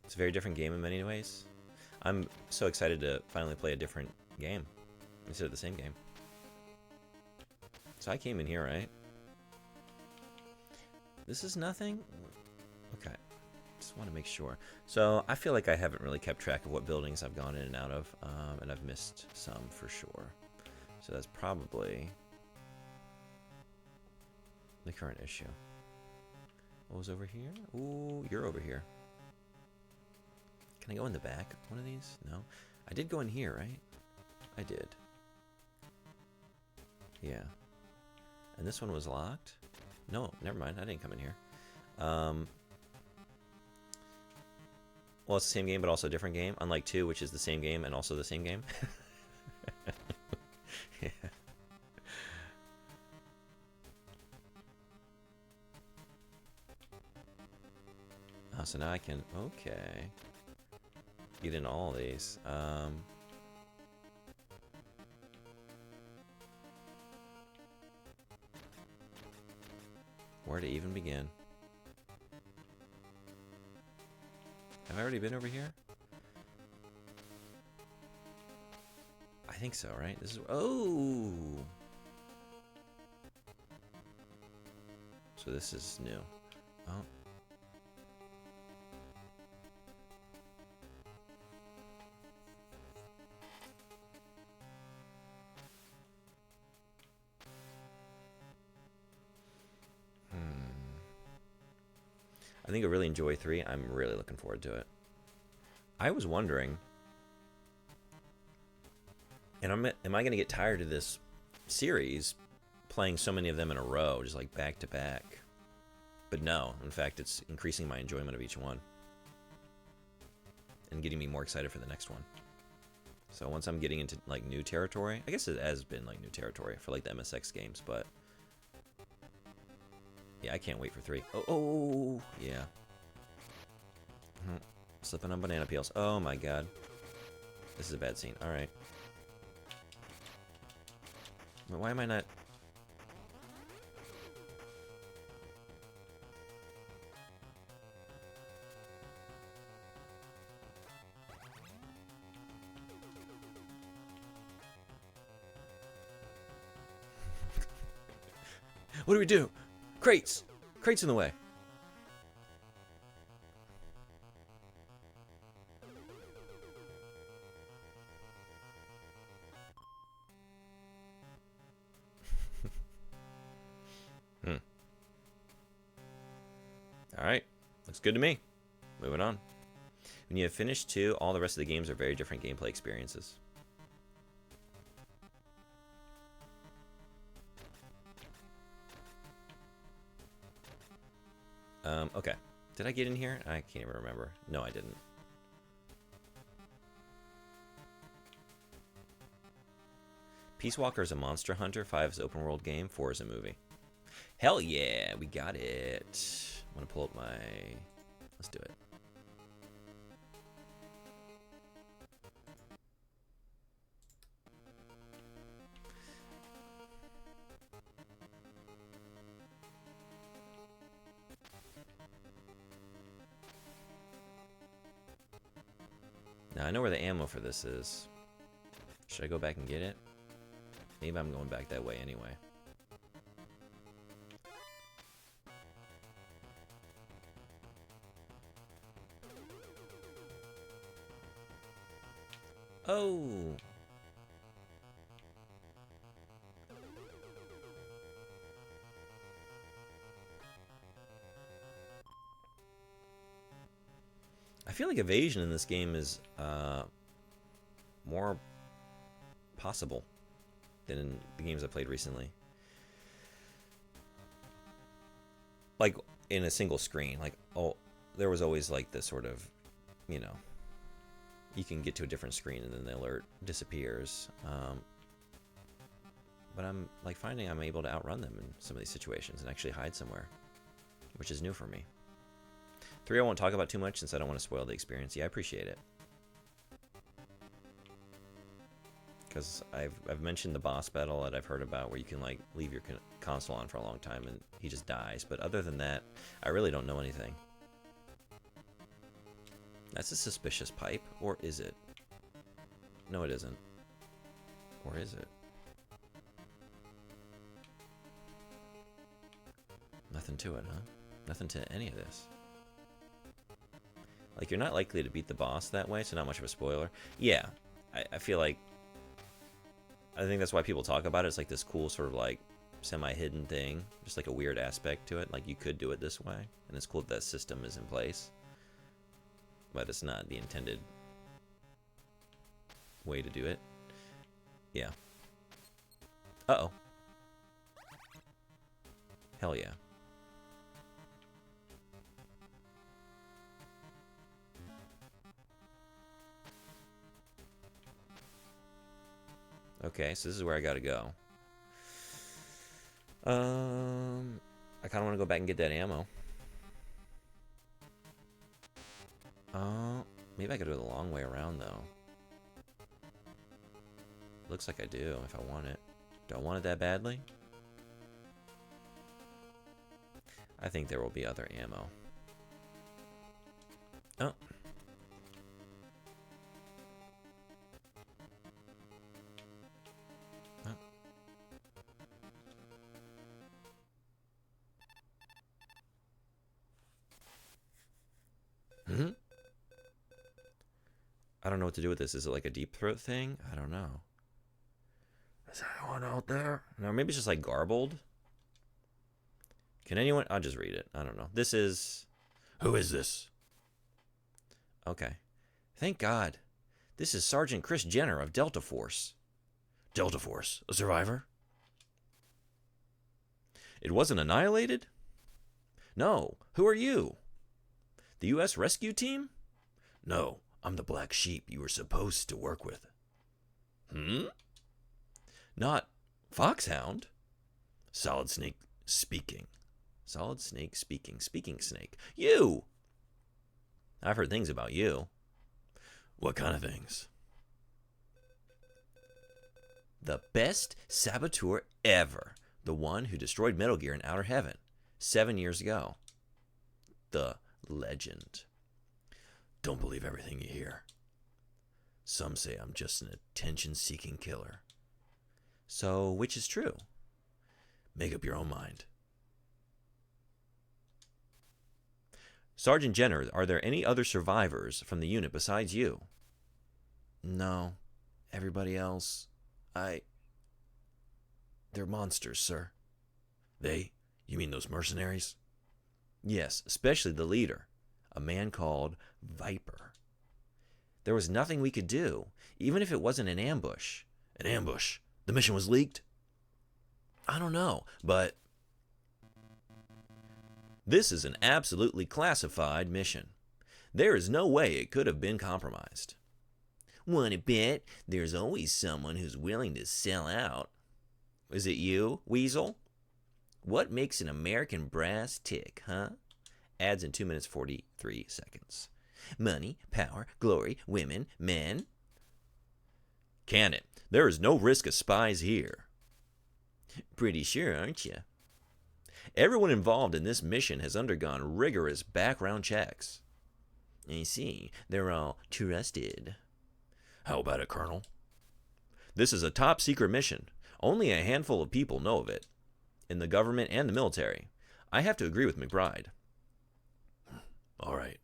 It's a very different game in many ways. I'm so excited to finally play a different game instead of the same game. So I came in here, right? This is nothing? Okay. Just want to make sure. So I feel like I haven't really kept track of what buildings I've gone in and out of, and I've missed some for sure. So that's probably the current issue. What was over here? Ooh, you're over here. Can I go in the back of one of these? No. I did go in here, right? I did. Yeah. And this one was locked? No, never mind. I didn't come in here. Well, it's the same game, but also a different game. Unlike 2, which is the same game and also the same game. Yeah. Oh, so now I can... Okay. Get in all these. Where to even begin? Have I already been over here? I think so, right? This is... Oh! So this is new. Oh. I think I really enjoy 3. I'm really looking forward to it. I was wondering, and am I going to get tired of this series playing so many of them in a row, just like back to back? But no, in fact, it's increasing my enjoyment of each one and getting me more excited for the next one. So once I'm getting into like new territory, I guess it has been like new territory for like the MSX games, but yeah, I can't wait for 3. Oh, yeah. Slipping on banana peels. Oh my god. This is a bad scene. Alright. Why am I not... What do we do? Crates! Crates in the way. Alright. Looks good to me. Moving on. When you have finished 2, all the rest of the games are very different gameplay experiences. Okay. Did I get in here? I can't even remember. No, I didn't. Peace Walker is a monster hunter. 5 is an open world game. 4 is a movie. Hell yeah, we got it. I'm gonna pull up my... Let's do it. Now, I know where the ammo for this is. Should I go back and get it? Maybe I'm going back that way anyway. Oh! I feel like evasion in this game is more possible than in the games I played recently. Like, in a single screen. Like, oh, there was always like this sort of, you know, you can get to a different screen and then the alert disappears. But I'm like finding I'm able to outrun them in some of these situations and actually hide somewhere, which is new for me. 3 I won't talk about too much since I don't want to spoil the experience. Yeah, I appreciate it. Because I've mentioned the boss battle that I've heard about where you can like leave your console on for a long time and he just dies. But other than that, I really don't know anything. That's a suspicious pipe, or is it? No, it isn't. Or is it? Nothing to it, huh? Nothing to any of this. Like, you're not likely to beat the boss that way, so not much of a spoiler. Yeah, I feel like... I think that's why people talk about it. It's like this cool sort of, like, semi-hidden thing. Just like a weird aspect to it. Like, you could do it this way. And it's cool that system is in place. But it's not the intended way to do it. Yeah. Uh-oh. Hell yeah. Okay, so this is where I gotta go. I kind of want to go back and get that ammo. Maybe I could do it the long way around, though. Looks like I do, if I want it. Do I want it that badly? I think there will be other ammo. Oh. I don't know what to do with this. Is it like a deep throat thing? I don't know. Is anyone out there? No, maybe it's just like garbled. Can anyone? I'll just read it. I don't know. This is... Who is this? Okay. Thank God. This is Sergeant Chris Jenner of Delta Force. Delta Force? A survivor? It wasn't annihilated? No. Who are you? The U.S. rescue team? No, I'm the black sheep you were supposed to work with. Not Foxhound? Solid Snake speaking. Solid Snake speaking. Speaking Snake. You! I've heard things about you. What kind of things? The best saboteur ever. The one who destroyed Metal Gear in Outer Heaven 7 years ago. The legend. Don't believe everything you hear. Some say I'm just an attention-seeking killer. So, which is true? Make up your own mind. Sergeant Jenner, are there any other survivors from the unit besides you? No. Everybody else, They're monsters, sir. They? You mean those mercenaries? Yes, especially the leader, a man called Viper. There was nothing we could do, even if it wasn't an ambush. An ambush? The mission was leaked? I don't know, but this is an absolutely classified mission. There is no way it could have been compromised. Want to bet? There's always someone who's willing to sell out. Is it you, Weasel? What makes an American brass tick, huh? Ads in 2 minutes 43 seconds. Money, power, glory, women, men. Can it? There is no risk of spies here. Pretty sure, aren't you? Everyone involved in this mission has undergone rigorous background checks. I see. They're all trusted. How about it, Colonel? This is a top secret mission. Only a handful of people know of it. In the government and the military. I have to agree with McBride. All right.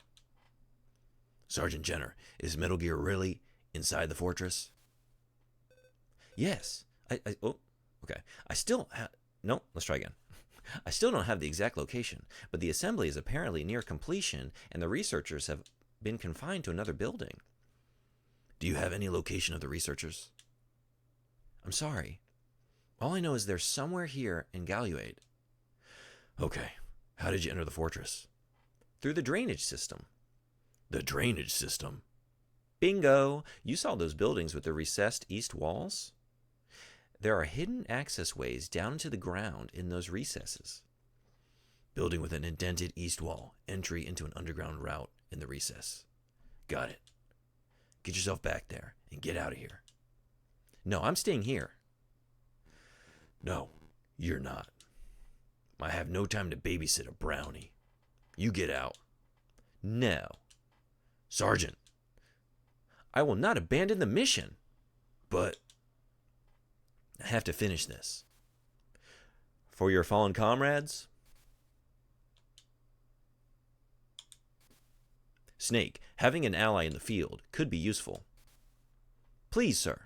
Sergeant Jenner, is Metal Gear really inside the fortress? Yes. Okay. No, let's try again. I still don't have the exact location, but the assembly is apparently near completion, and the researchers have been confined to another building. Do you have any location of the researchers? I'm sorry. All I know is they're somewhere here in Galuade. Okay. How did you enter the fortress? Through the drainage system. The drainage system? Bingo! You saw those buildings with the recessed east walls? There are hidden access ways down to the ground in those recesses. Building with an indented east wall. Entry into an underground route in the recess. Got it. Get yourself back there and get out of here. No, I'm staying here. No, you're not. I have no time to babysit a brownie. You get out. No. Sergeant. I will not abandon the mission. But I have to finish this. For your fallen comrades? Snake, having an ally in the field could be useful. Please, sir.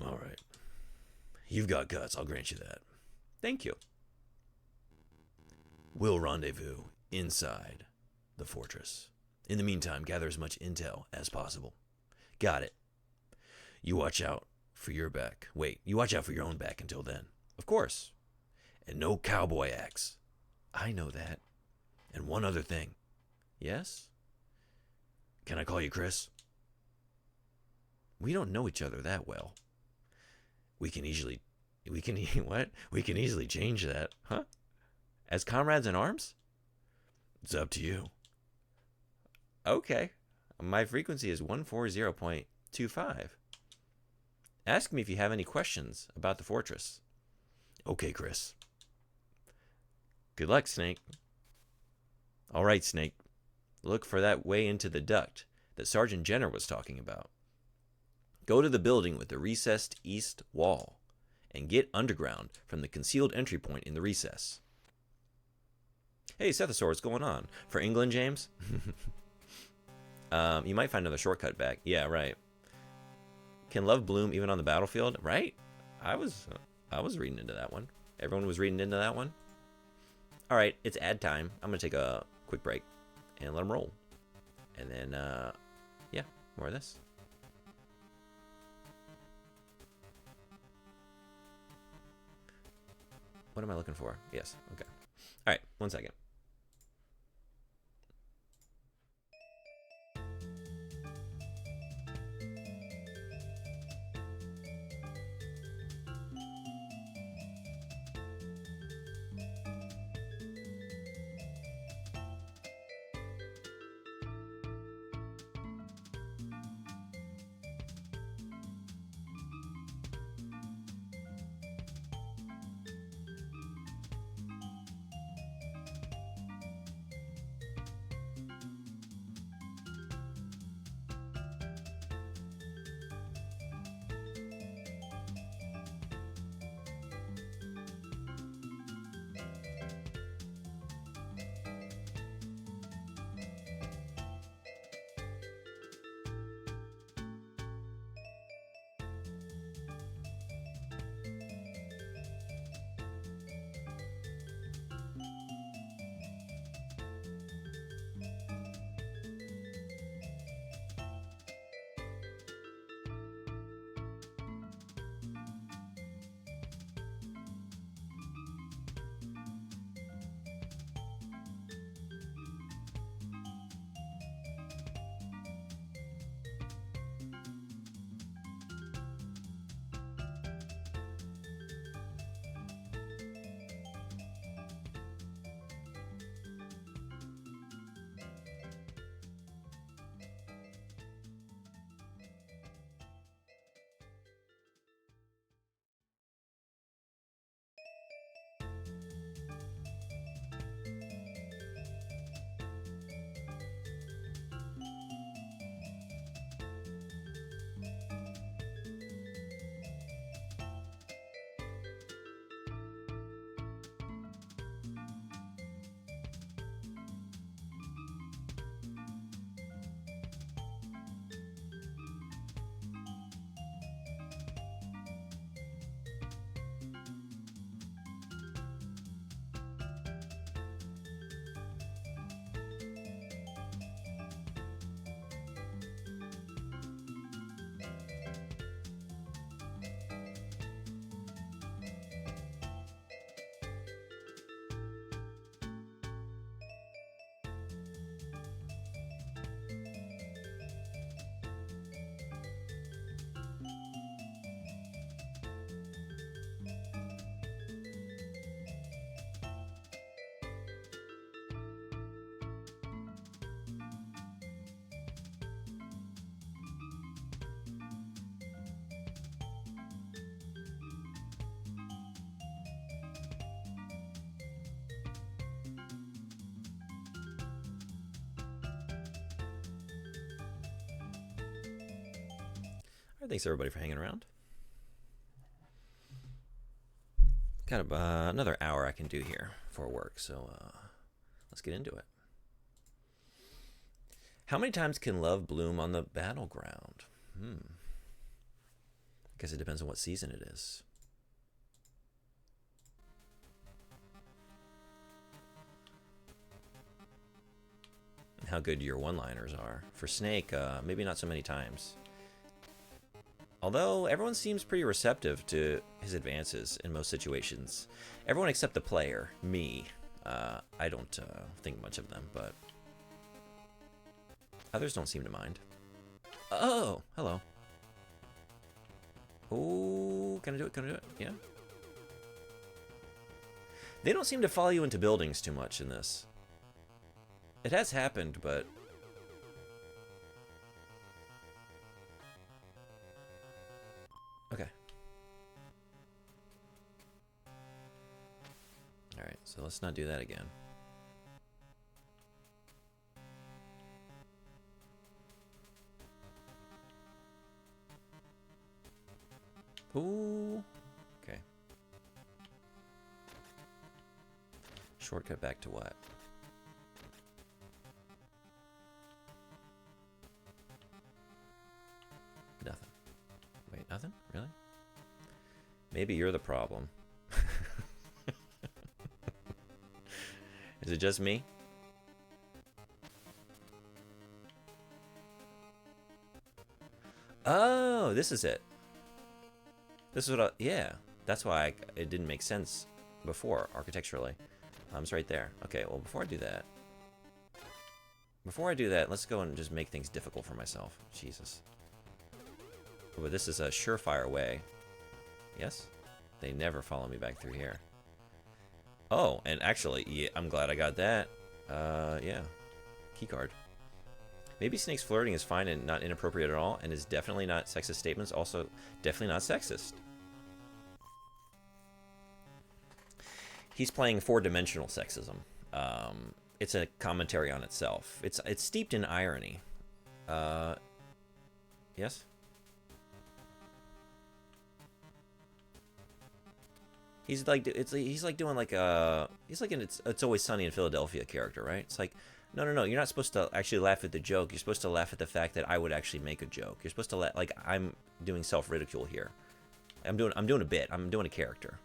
All right. You've got guts, I'll grant you that. Thank you. We'll rendezvous inside the fortress. In the meantime, gather as much intel as possible. Got it. You watch out for your back. Wait, you watch out for your own back until then. Of course. And no cowboy acts. I know that. And one other thing. Yes? Can I call you Chris? We don't know each other that well. We can easily change that, huh? As comrades in arms? It's up to you. Okay. My frequency is 140.25. Ask me if you have any questions about the fortress. Okay, Chris. Good luck, Snake. All right, Snake. Look for that way into the duct that Sergeant Jenner was talking about. Go to the building with the recessed east wall and get underground from the concealed entry point in the recess. Hey, Sethosaur, what's going on? For England, James? You might find another shortcut back. Yeah, right. Can love bloom even on the battlefield? Right? I was reading into that one. Everyone was reading into that one. All right, it's ad time. I'm going to take a quick break and let them roll. And then, yeah, more of this. What am I looking for? Yes, okay. All right, 1 second. All right, thanks everybody for hanging around. Got another hour I can do here for work, so let's get into it. How many times can love bloom on the battleground? I guess it depends on what season it is. And how good your one-liners are. For Snake, maybe not so many times. Although everyone seems pretty receptive to his advances in most situations. Everyone except the player, me. I don't think much of them, but others don't seem to mind. Oh, hello. Oh, can I do it? Can I do it? Yeah. They don't seem to follow you into buildings too much in this. It has happened, but okay. Alright, so let's not do that again. Ooh. Okay. Shortcut back to what? Nothing. Wait, nothing? Really? Maybe you're the problem. Is it just me? Oh, this is it. This is what yeah. That's why it didn't make sense before, architecturally. It's right there. Okay, well, before I do that, let's go and just make things difficult for myself. Jesus. But this is a surefire way. Yes? They never follow me back through here. Oh, and actually, yeah, I'm glad I got that. Yeah. Keycard. Maybe Snake's flirting is fine and not inappropriate at all, and is definitely not sexist statements. Also, definitely not sexist. He's playing four-dimensional sexism. It's a commentary on itself. It's steeped in irony. Yes? He's like doing like he's like an It's Always Sunny in Philadelphia character, right? It's like, no, you're not supposed to actually laugh at the joke. You're supposed to laugh at the fact that I would actually make a joke. You're supposed to like, I'm doing self-ridicule here. I'm doing a bit. I'm doing a character.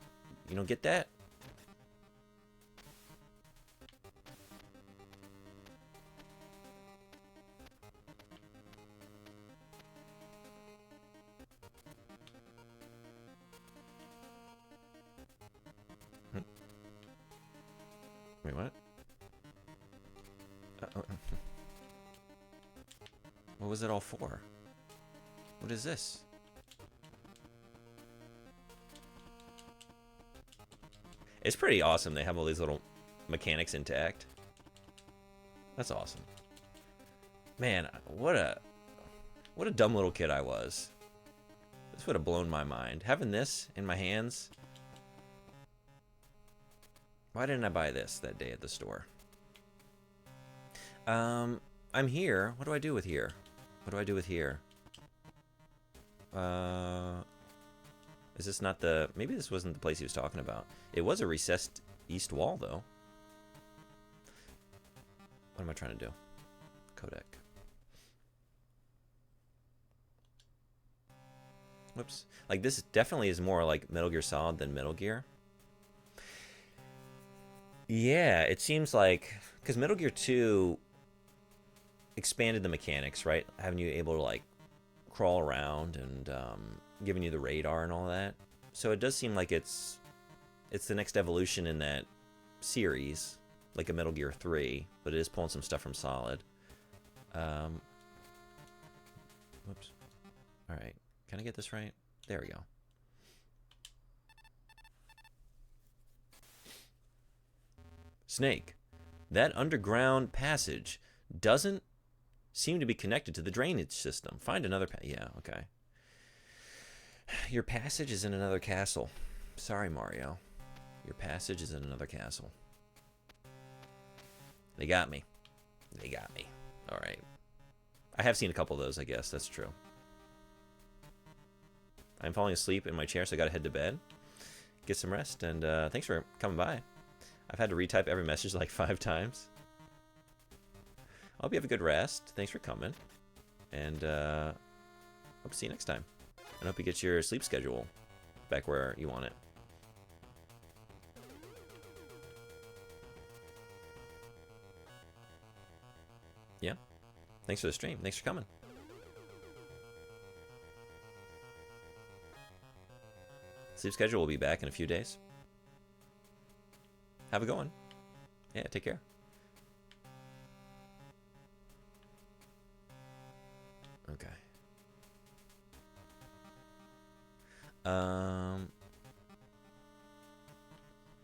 You don't get that? Wait, what? What was it all for? What is this? It's pretty awesome. They have all these little mechanics intact. That's awesome. Man, what a dumb little kid I was. This would have blown my mind. Having this in my hands. Why didn't I buy this that day at the store? I'm here. What do I do with here? What do I do with here? Is this not the... Maybe this wasn't the place he was talking about. It was a recessed east wall, though. What am I trying to do? Codec. Whoops. Like, this definitely is more like Metal Gear Solid than Metal Gear. Yeah, it seems like... Because Metal Gear 2 expanded the mechanics, right? Having you able to, like, crawl around and giving you the radar and all that. So it does seem like it's the next evolution in that series, like a Metal Gear 3, but it is pulling some stuff from Solid. Whoops. All right. Can I get this right? There we go. Snake, that underground passage doesn't seem to be connected to the drainage system. Find another yeah, okay. Your passage is in another castle. Sorry, Mario. Your passage is in another castle. They got me. They got me. All right. I have seen a couple of those, I guess. That's true. I'm falling asleep in my chair, so I got to head to bed. Get some rest, and thanks for coming by. I've had to retype every message like 5 times. I hope you have a good rest. Thanks for coming. And hope to see you next time. And hope you get your sleep schedule back where you want it. Yeah. Thanks for the stream. Thanks for coming. Sleep schedule will be back in a few days. Have a good one. Yeah, take care. Okay.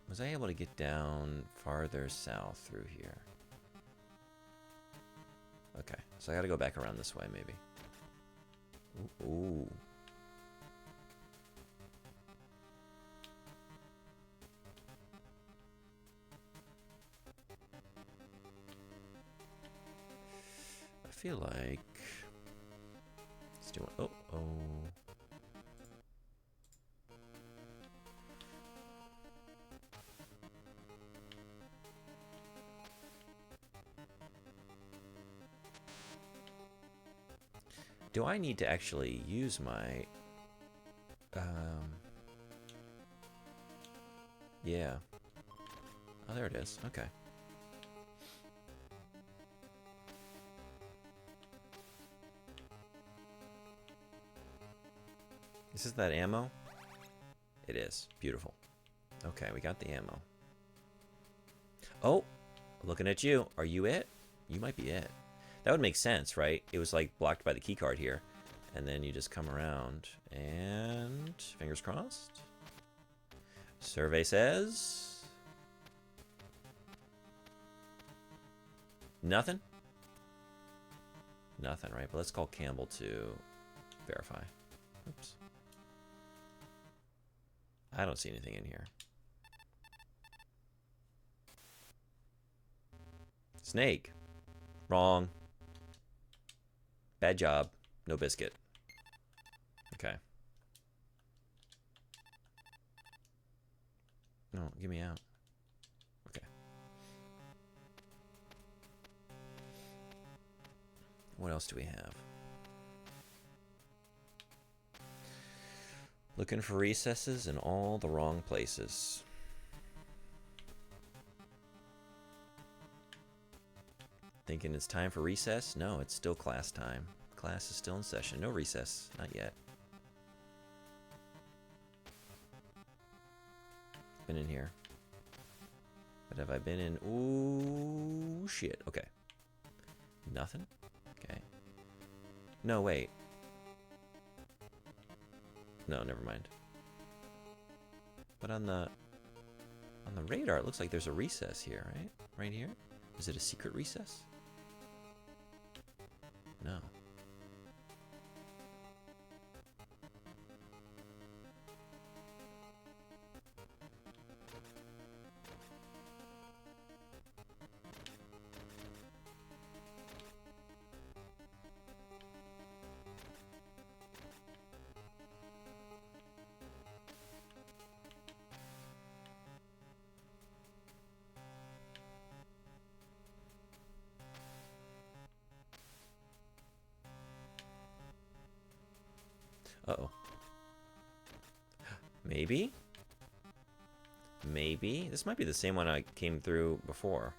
Was I able to get down farther south through here? Okay, so I gotta go back around this way, maybe. Ooh. I feel like... Let's do it. Oh. Do I need to actually use my... Yeah. Oh, there it is. Okay. Is this that ammo? It is. Beautiful. Okay, we got the ammo. Oh, looking at you. Are you it? You might be it. That would make sense, right? It was like blocked by the key card here. And then you just come around and fingers crossed. Survey says nothing. Nothing, right? But let's call Campbell to verify. Oops. I don't see anything in here. Snake. Wrong. Bad job. No biscuit. Okay. No, get me out. Okay. What else do we have? Looking for recesses in all the wrong places. Thinking it's time for recess? No, it's still class time. Class is still in session. No recess. Not yet. Been in here. But have I been in? Ooh, shit. Okay. Nothing? Okay. No, wait. No, never mind. But on the radar, it looks like there's a recess here, right? Right here? Is it a secret recess? No. Uh-oh. Maybe? Maybe? This might be the same one I came through before.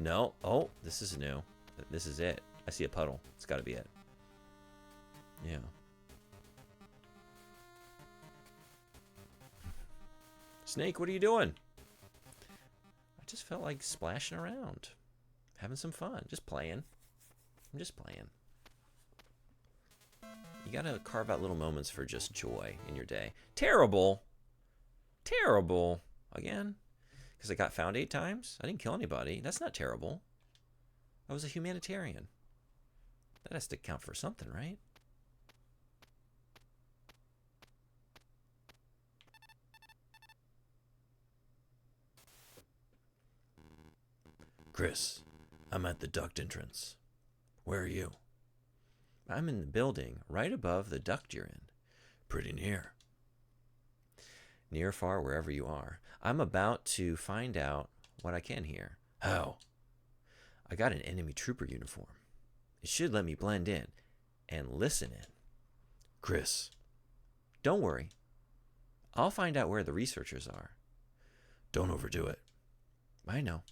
No. Oh, this is new. This is it. I see a puddle. It's got to be it. Yeah. Snake, what are you doing? I just felt like splashing around. Having some fun. Just playing. I'm just playing. You gotta carve out little moments for just joy in your day. Terrible. Terrible. Again? Because I got found 8 times? I didn't kill anybody. That's not terrible. I was a humanitarian. That has to count for something, right? Chris, I'm at the duct entrance. Where are you? I'm in the building right above the duct you're in. Pretty near. Near, far, wherever you are. I'm about to find out what I can here. How? I got an enemy trooper uniform. It should let me blend in and listen in. Chris. Don't worry. I'll find out where the researchers are. Don't overdo it. I know.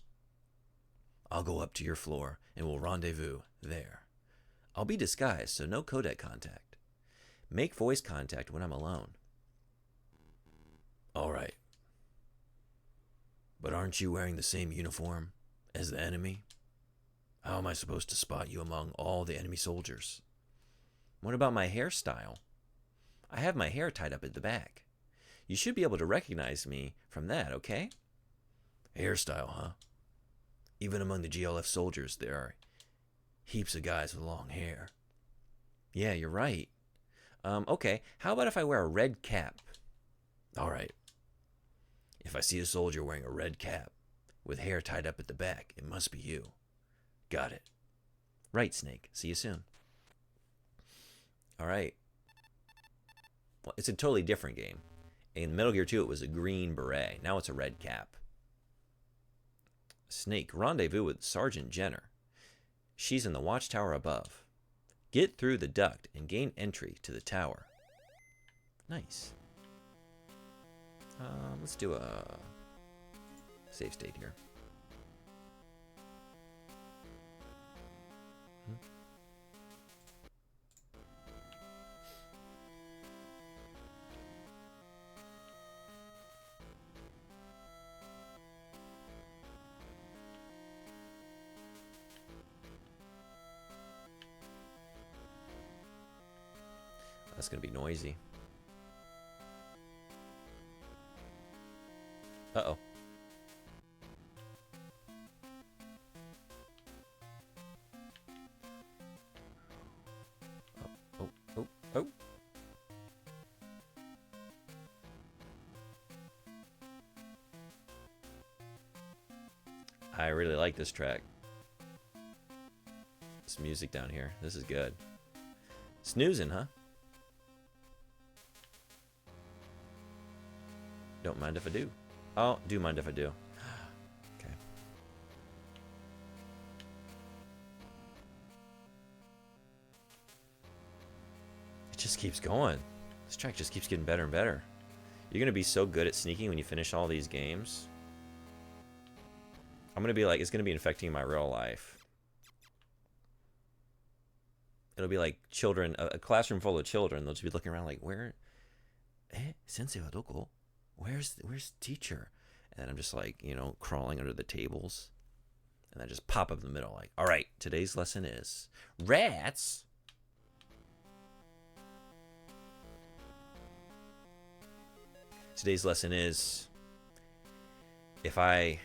I'll go up to your floor and we'll rendezvous there. I'll be disguised, so no codec contact. Make voice contact when I'm alone. All right. But aren't you wearing the same uniform as the enemy? How am I supposed to spot you among all the enemy soldiers? What about my hairstyle? I have my hair tied up at the back. You should be able to recognize me from that, okay? Hairstyle, huh? Even among the GLF soldiers, there are heaps of guys with long hair. Yeah, you're right. Okay, how about if I wear a red cap? All right. If I see a soldier wearing a red cap with hair tied up at the back, it must be you. Got it. Right, Snake. See you soon. All right. Well, it's a totally different game. In Metal Gear 2, it was a green beret. Now it's a red cap. Snake, rendezvous with Sergeant Jenner. She's in the watchtower above. Get through the duct and gain entry to the tower. Nice. Let's do a save state here. That's gonna be noisy. Uh-oh. Oh, oh, oh. I really like this track. This music down here. This is good. Snoozing, huh? Don't mind if I do. Oh, do mind if I do. Okay. It just keeps going. This track just keeps getting better and better. You're going to be so good at sneaking when you finish all these games. I'm going to be like, it's going to be infecting my real life. It'll be like children, a classroom full of children. They'll just be looking around like, where? Sensei wa doko? Where's teacher? And I'm just like, you know, crawling under the tables. And I just pop up in the middle like, all right, today's lesson is rats. Today's lesson is, if I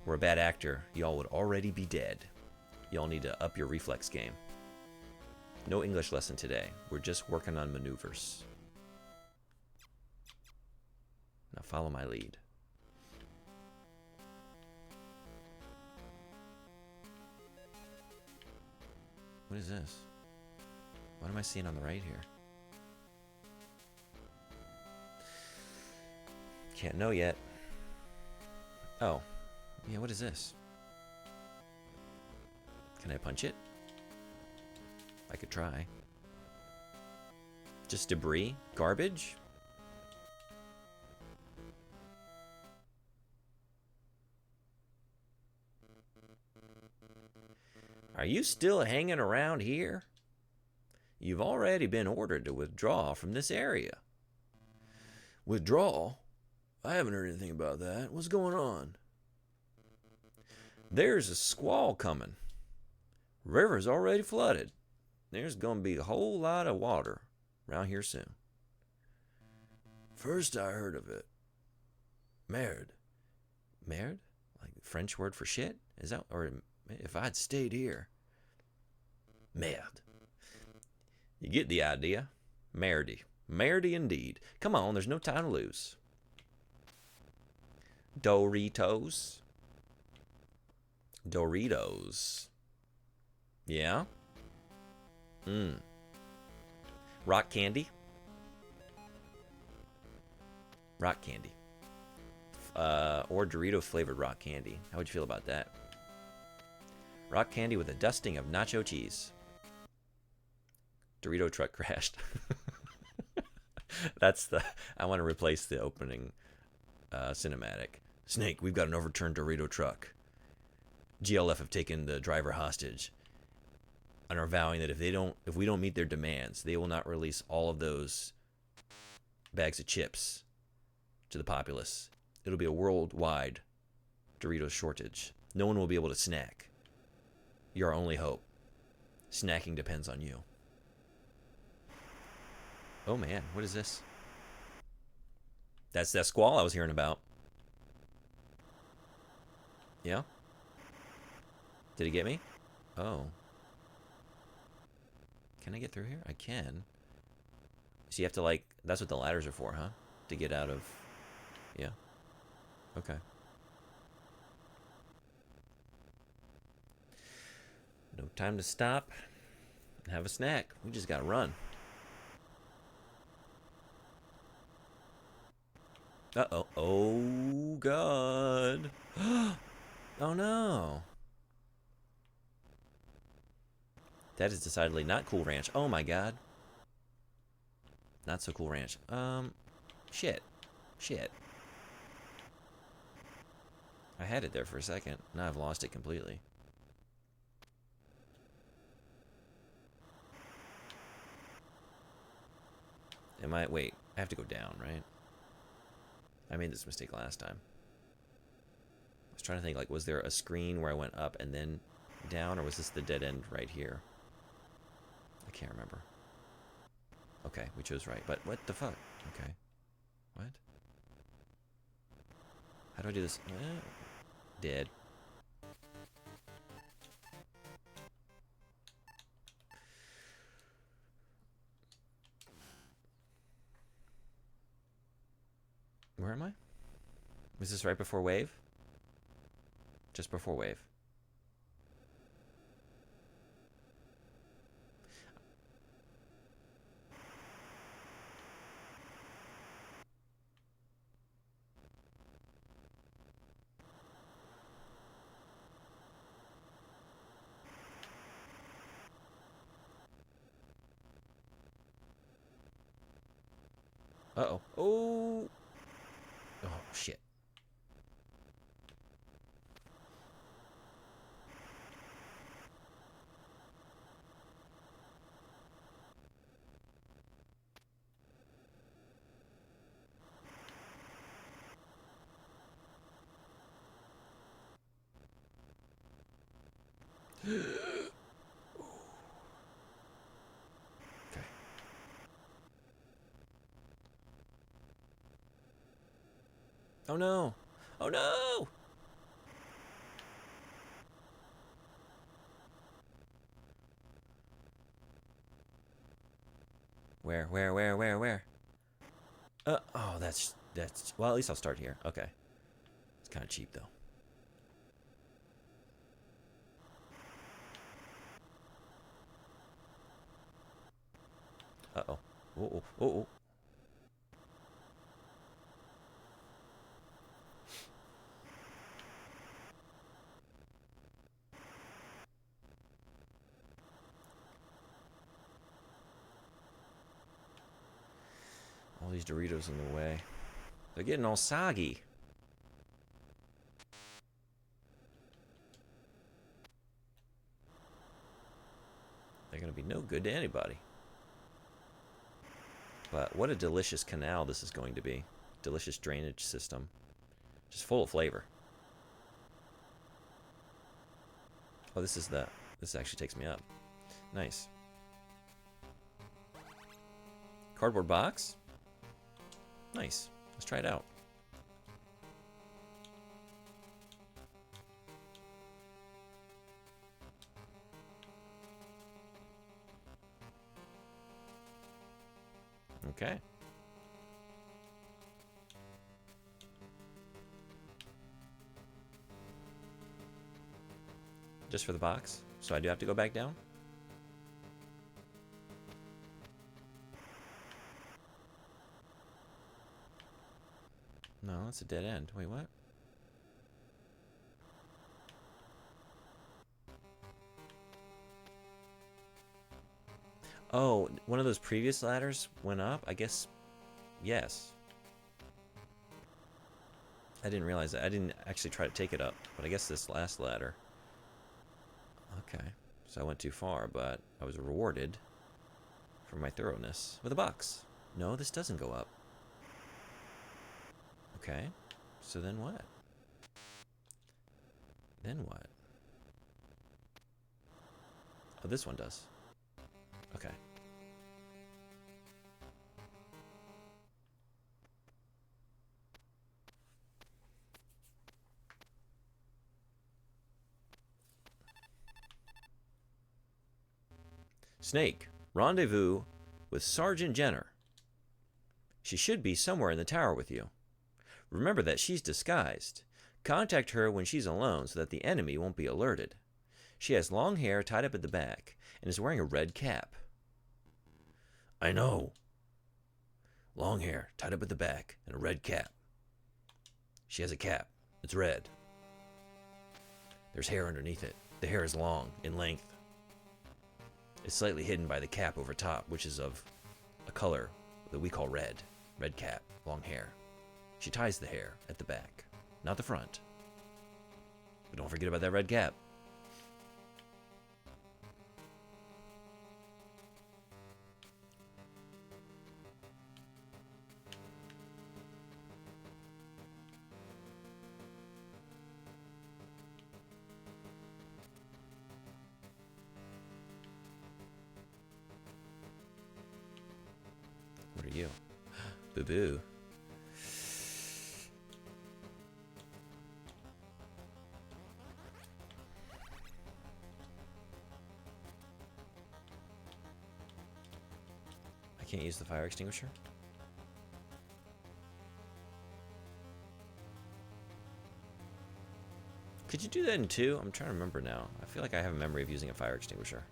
were a bad actor, y'all would already be dead. Y'all need to up your reflex game. No English lesson today. We're just working on maneuvers. Now follow my lead. What is this? What am I seeing on the right here? Can't know yet. Oh. Yeah, what is this? Can I punch it? I could try. Just debris? Garbage? Are you still hanging around here? You've already been ordered to withdraw from this area. Withdraw? I haven't heard anything about that. What's going on? There's a squall coming. River's already flooded. There's going to be a whole lot of water around here soon. First I heard of it. Merde. Merde? Like the French word for shit? Is that, or if I'd stayed here. Merde. You get the idea. Merdy. Merdy indeed. Come on, there's no time to lose. Doritos. Doritos. Yeah? Rock candy? Rock candy. Or Dorito flavored rock candy. How would you feel about that? Rock candy with a dusting of nacho cheese. Dorito truck crashed. That's the... I want to replace the opening cinematic. Snake, we've got an overturned Dorito truck. GLF have taken the driver hostage and are vowing that if we don't meet their demands, they will not release all of those bags of chips to the populace. It'll be a worldwide Doritos shortage. No one will be able to snack. You're our only hope. Snacking depends on you. Oh man, what is this? That's that squall I was hearing about. Yeah? Did he get me? Oh. Can I get through here? I can. So you have to like, that's what the ladders are for, huh? To get out of, yeah. Okay. No time to stop and have a snack. We just gotta run. Uh-oh. Oh, God. Oh, no. That is decidedly not Cool Ranch. Oh, my God. Not so Cool Ranch. Shit. Shit. I had it there for a second. Now I've lost it completely. Wait, I have to go down, right? I made this mistake last time. I was trying to think, like, was there a screen where I went up and then down, or was this the dead end right here? I can't remember. Okay, we chose right. But what the fuck? Okay. What? How do I do this? Dead. Where am I? Was this right before wave? Just before wave. Uh-oh. Oh! Oh, shit. Okay. Oh no! Oh no! Where? Oh, that's, well, at least I'll start here. Okay. It's kind of cheap, though. Uh-oh. Oh. All these Doritos in the way. They're getting all soggy. They're going to be no good to anybody. But what a delicious canal this is going to be. Delicious drainage system. Just full of flavor. Oh, this actually takes me up. Nice. Cardboard box? Nice. Let's try it out. Okay. Just for the box? So I do have to go back down? No, that's a dead end. Wait, what? Oh, one of those previous ladders went up? I guess, yes. I didn't realize that. I didn't actually try to take it up, but I guess this last ladder. Okay, so I went too far, but I was rewarded for my thoroughness with a box. No, this doesn't go up. Okay, so then what? Then what? Oh, this one does. Okay. Snake, rendezvous with Sergeant Jenner. She should be somewhere in the tower with you. Remember that she's disguised. Contact her when she's alone so that the enemy won't be alerted. She has long hair tied up at the back and is wearing a red cap. I know. Long hair tied up at the back and a red cap. She has a cap. It's red. There's hair underneath it. The hair is long in length. It's slightly hidden by the cap over top, which is of a color that we call red. Red cap, long hair. She ties the hair at the back, not the front. But don't forget about that red cap. you? Boo boo. I can't use the fire extinguisher? Could you do that in 2? I'm trying to remember now. I feel like I have a memory of using a fire extinguisher.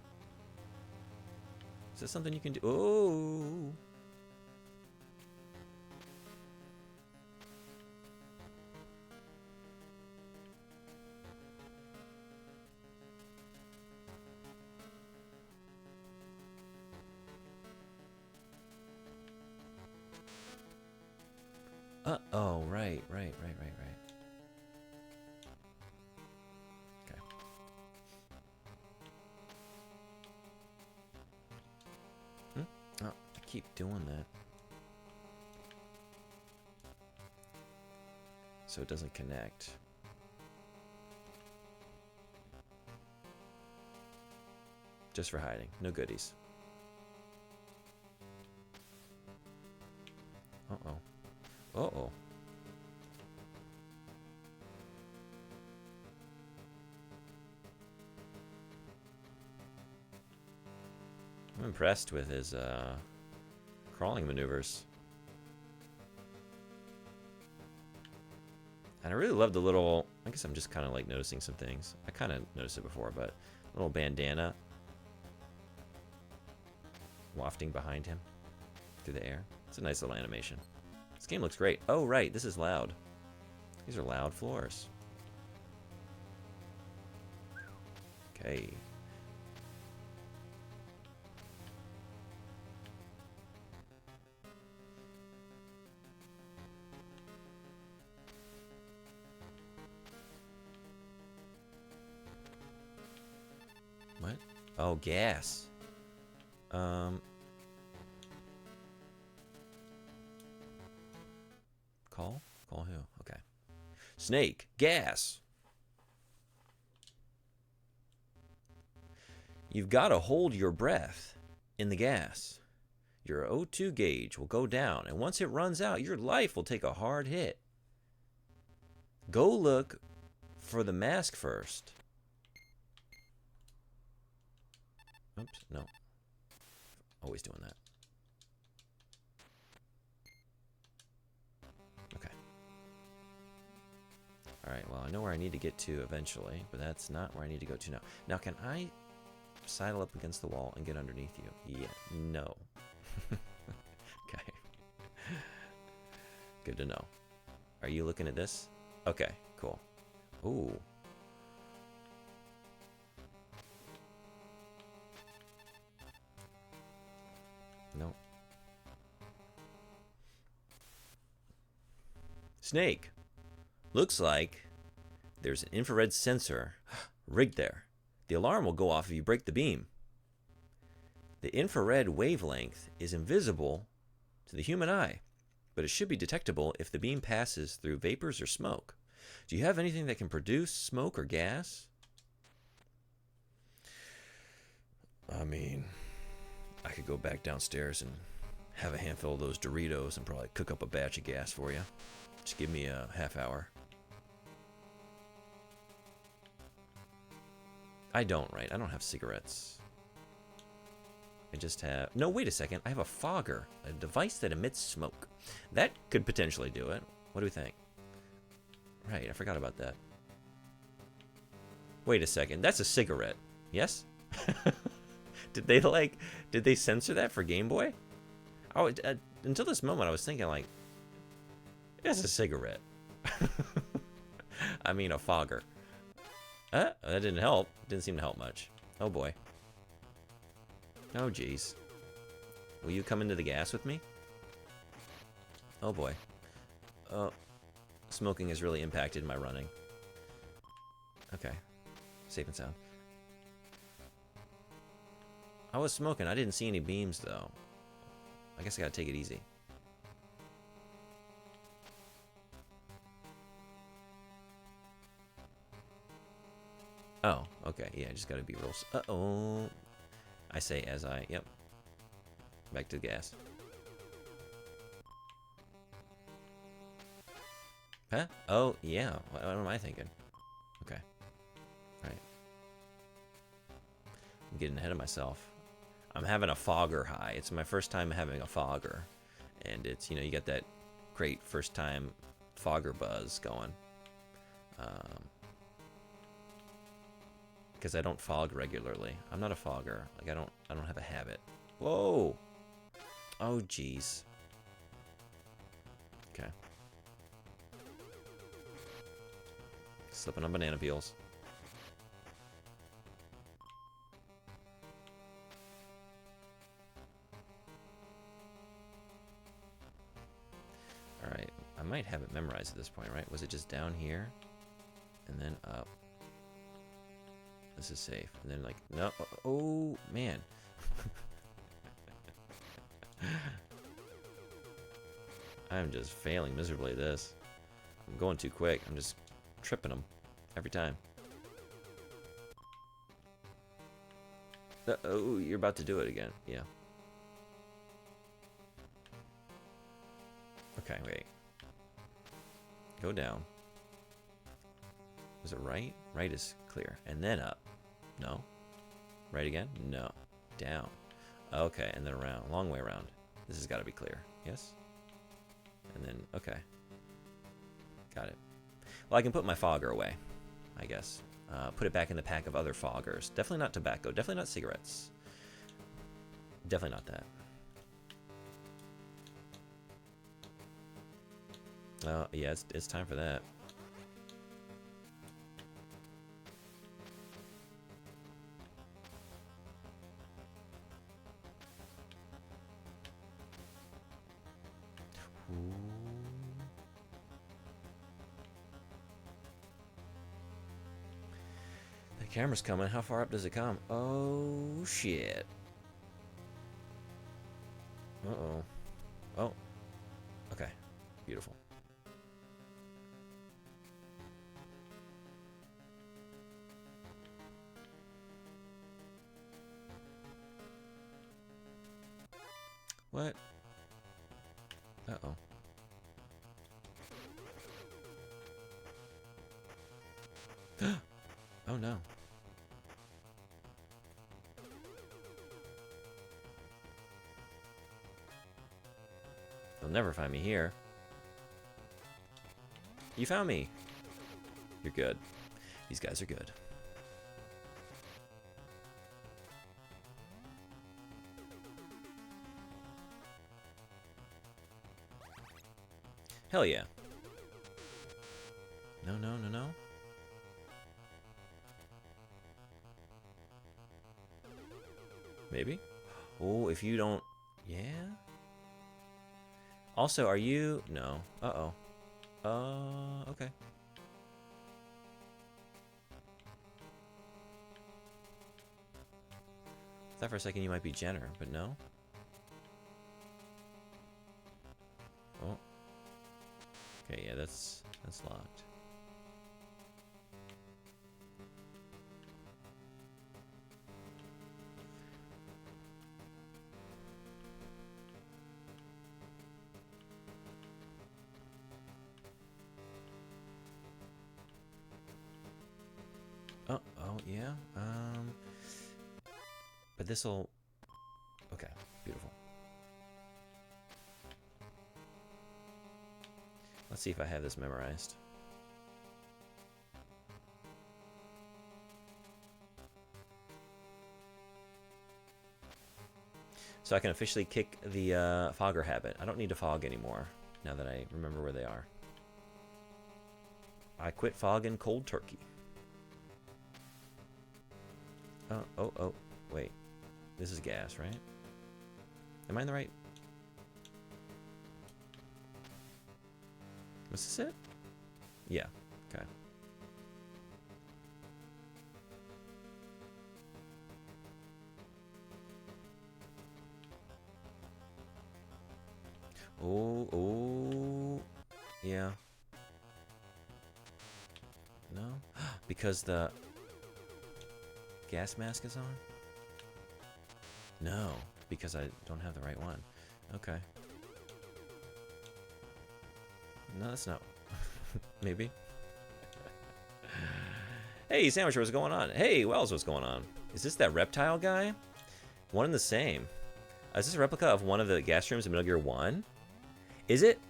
Is that something you can do? Oh! Oh, right. Okay. Oh, I keep doing that. So it doesn't connect. Just for hiding. No goodies. Uh-oh. Uh-oh. I'm impressed with his crawling maneuvers. And I really love the little, I guess I'm just kind of like noticing some things. I kind of noticed it before, but little bandana wafting behind him through the air. It's a nice little animation. This game looks great. Oh, right, this is loud. These are loud floors. Okay. What? Oh, gas. Call? Call who? Okay. Snake. Gas. You've got to hold your breath in the gas. Your O2 gauge will go down, and once it runs out, your life will take a hard hit. Go look for the mask first. Oops, no. Always doing that. Okay. Alright, well, I know where I need to get to eventually, but that's not where I need to go to now. Now, can I sidle up against the wall and get underneath you? Yeah. No. Okay. Good to know. Are you looking at this? Okay, cool. Ooh. No. Snake. Looks like there's an infrared sensor rigged there. The alarm will go off if you break the beam. The infrared wavelength is invisible to the human eye, but it should be detectable if the beam passes through vapors or smoke. Do you have anything that can produce smoke or gas? I mean, I could go back downstairs and have a handful of those Doritos and probably cook up a batch of gas for you. Just give me a half hour. I don't, right? I don't have cigarettes. I just have... No, wait a second. I have a fogger, a device that emits smoke. That could potentially do it. What do we think? Right, I forgot about that. Wait a second. That's a cigarette. Yes? Did they censor that for Game Boy? Oh, until this moment, I was thinking, like, it's a cigarette. I mean, a fogger. That didn't help. Didn't seem to help much. Oh, boy. Oh, jeez. Will you come into the gas with me? Oh, boy. Oh, smoking has really impacted my running. Okay. Safe and sound. I was smoking. I didn't see any beams, though. I guess I gotta take it easy. Oh, okay. Yeah, I just gotta be real... Uh-oh. I say as I... Yep. Back to the gas. Huh? Oh, yeah. What am I thinking? Okay. All right. I'm getting ahead of myself. I'm having a fogger high. It's my first time having a fogger. And it's, you get that great first time fogger buzz going. Because I don't fog regularly. I'm not a fogger. Like I don't have a habit. Whoa. Oh, jeez. Okay. Slipping on banana peels. Alright. I might have it memorized at this point, right? Was it just down here? And then up. This is safe. And then like, no. Oh, man. I'm just failing miserably at this. I'm going too quick. I'm just tripping them every time. Oh, you're about to do it again. Yeah. Okay, wait. Go down. Was it right? Right is clear. And then up. No. Right again? No. Down. Okay, and then around. Long way around. This has got to be clear. Yes? And then, okay. Got it. Well, I can put my fogger away, I guess. Put it back in the pack of other foggers. Definitely not tobacco. Definitely not cigarettes. Definitely not that. Yeah, it's time for that. Ooh. The camera's coming. How far up does it come? Oh, shit. Uh-oh. Oh. Okay. Beautiful. What? Uh-oh. Oh, no. They'll never find me here. You found me. You're good. These guys are good. Hell yeah. No, no, no, no. Maybe? Oh, if you don't... Yeah? Also, are you... No. Uh-oh. Okay. I thought for a second you might be Jenner, but no? Oh. Okay, yeah, that's locked. Oh, yeah. But this'll... Okay, beautiful. Let's see if I have this memorized. So I can officially kick the fogger habit. I don't need to fog anymore, now that I remember where they are. I quit fogging cold turkey. Oh, wait. This is gas, right? Am I in the right? Was this it? Yeah, okay. Oh, yeah. No? Because the gas mask is on? No, because I don't have the right one. Okay. No, that's not. Maybe. Hey, Sandwich, what's going on? Hey, Wells, what's going on? Is this that reptile guy? One and the same. Is this a replica of one of the gas rooms in Metal Gear 1? Is it?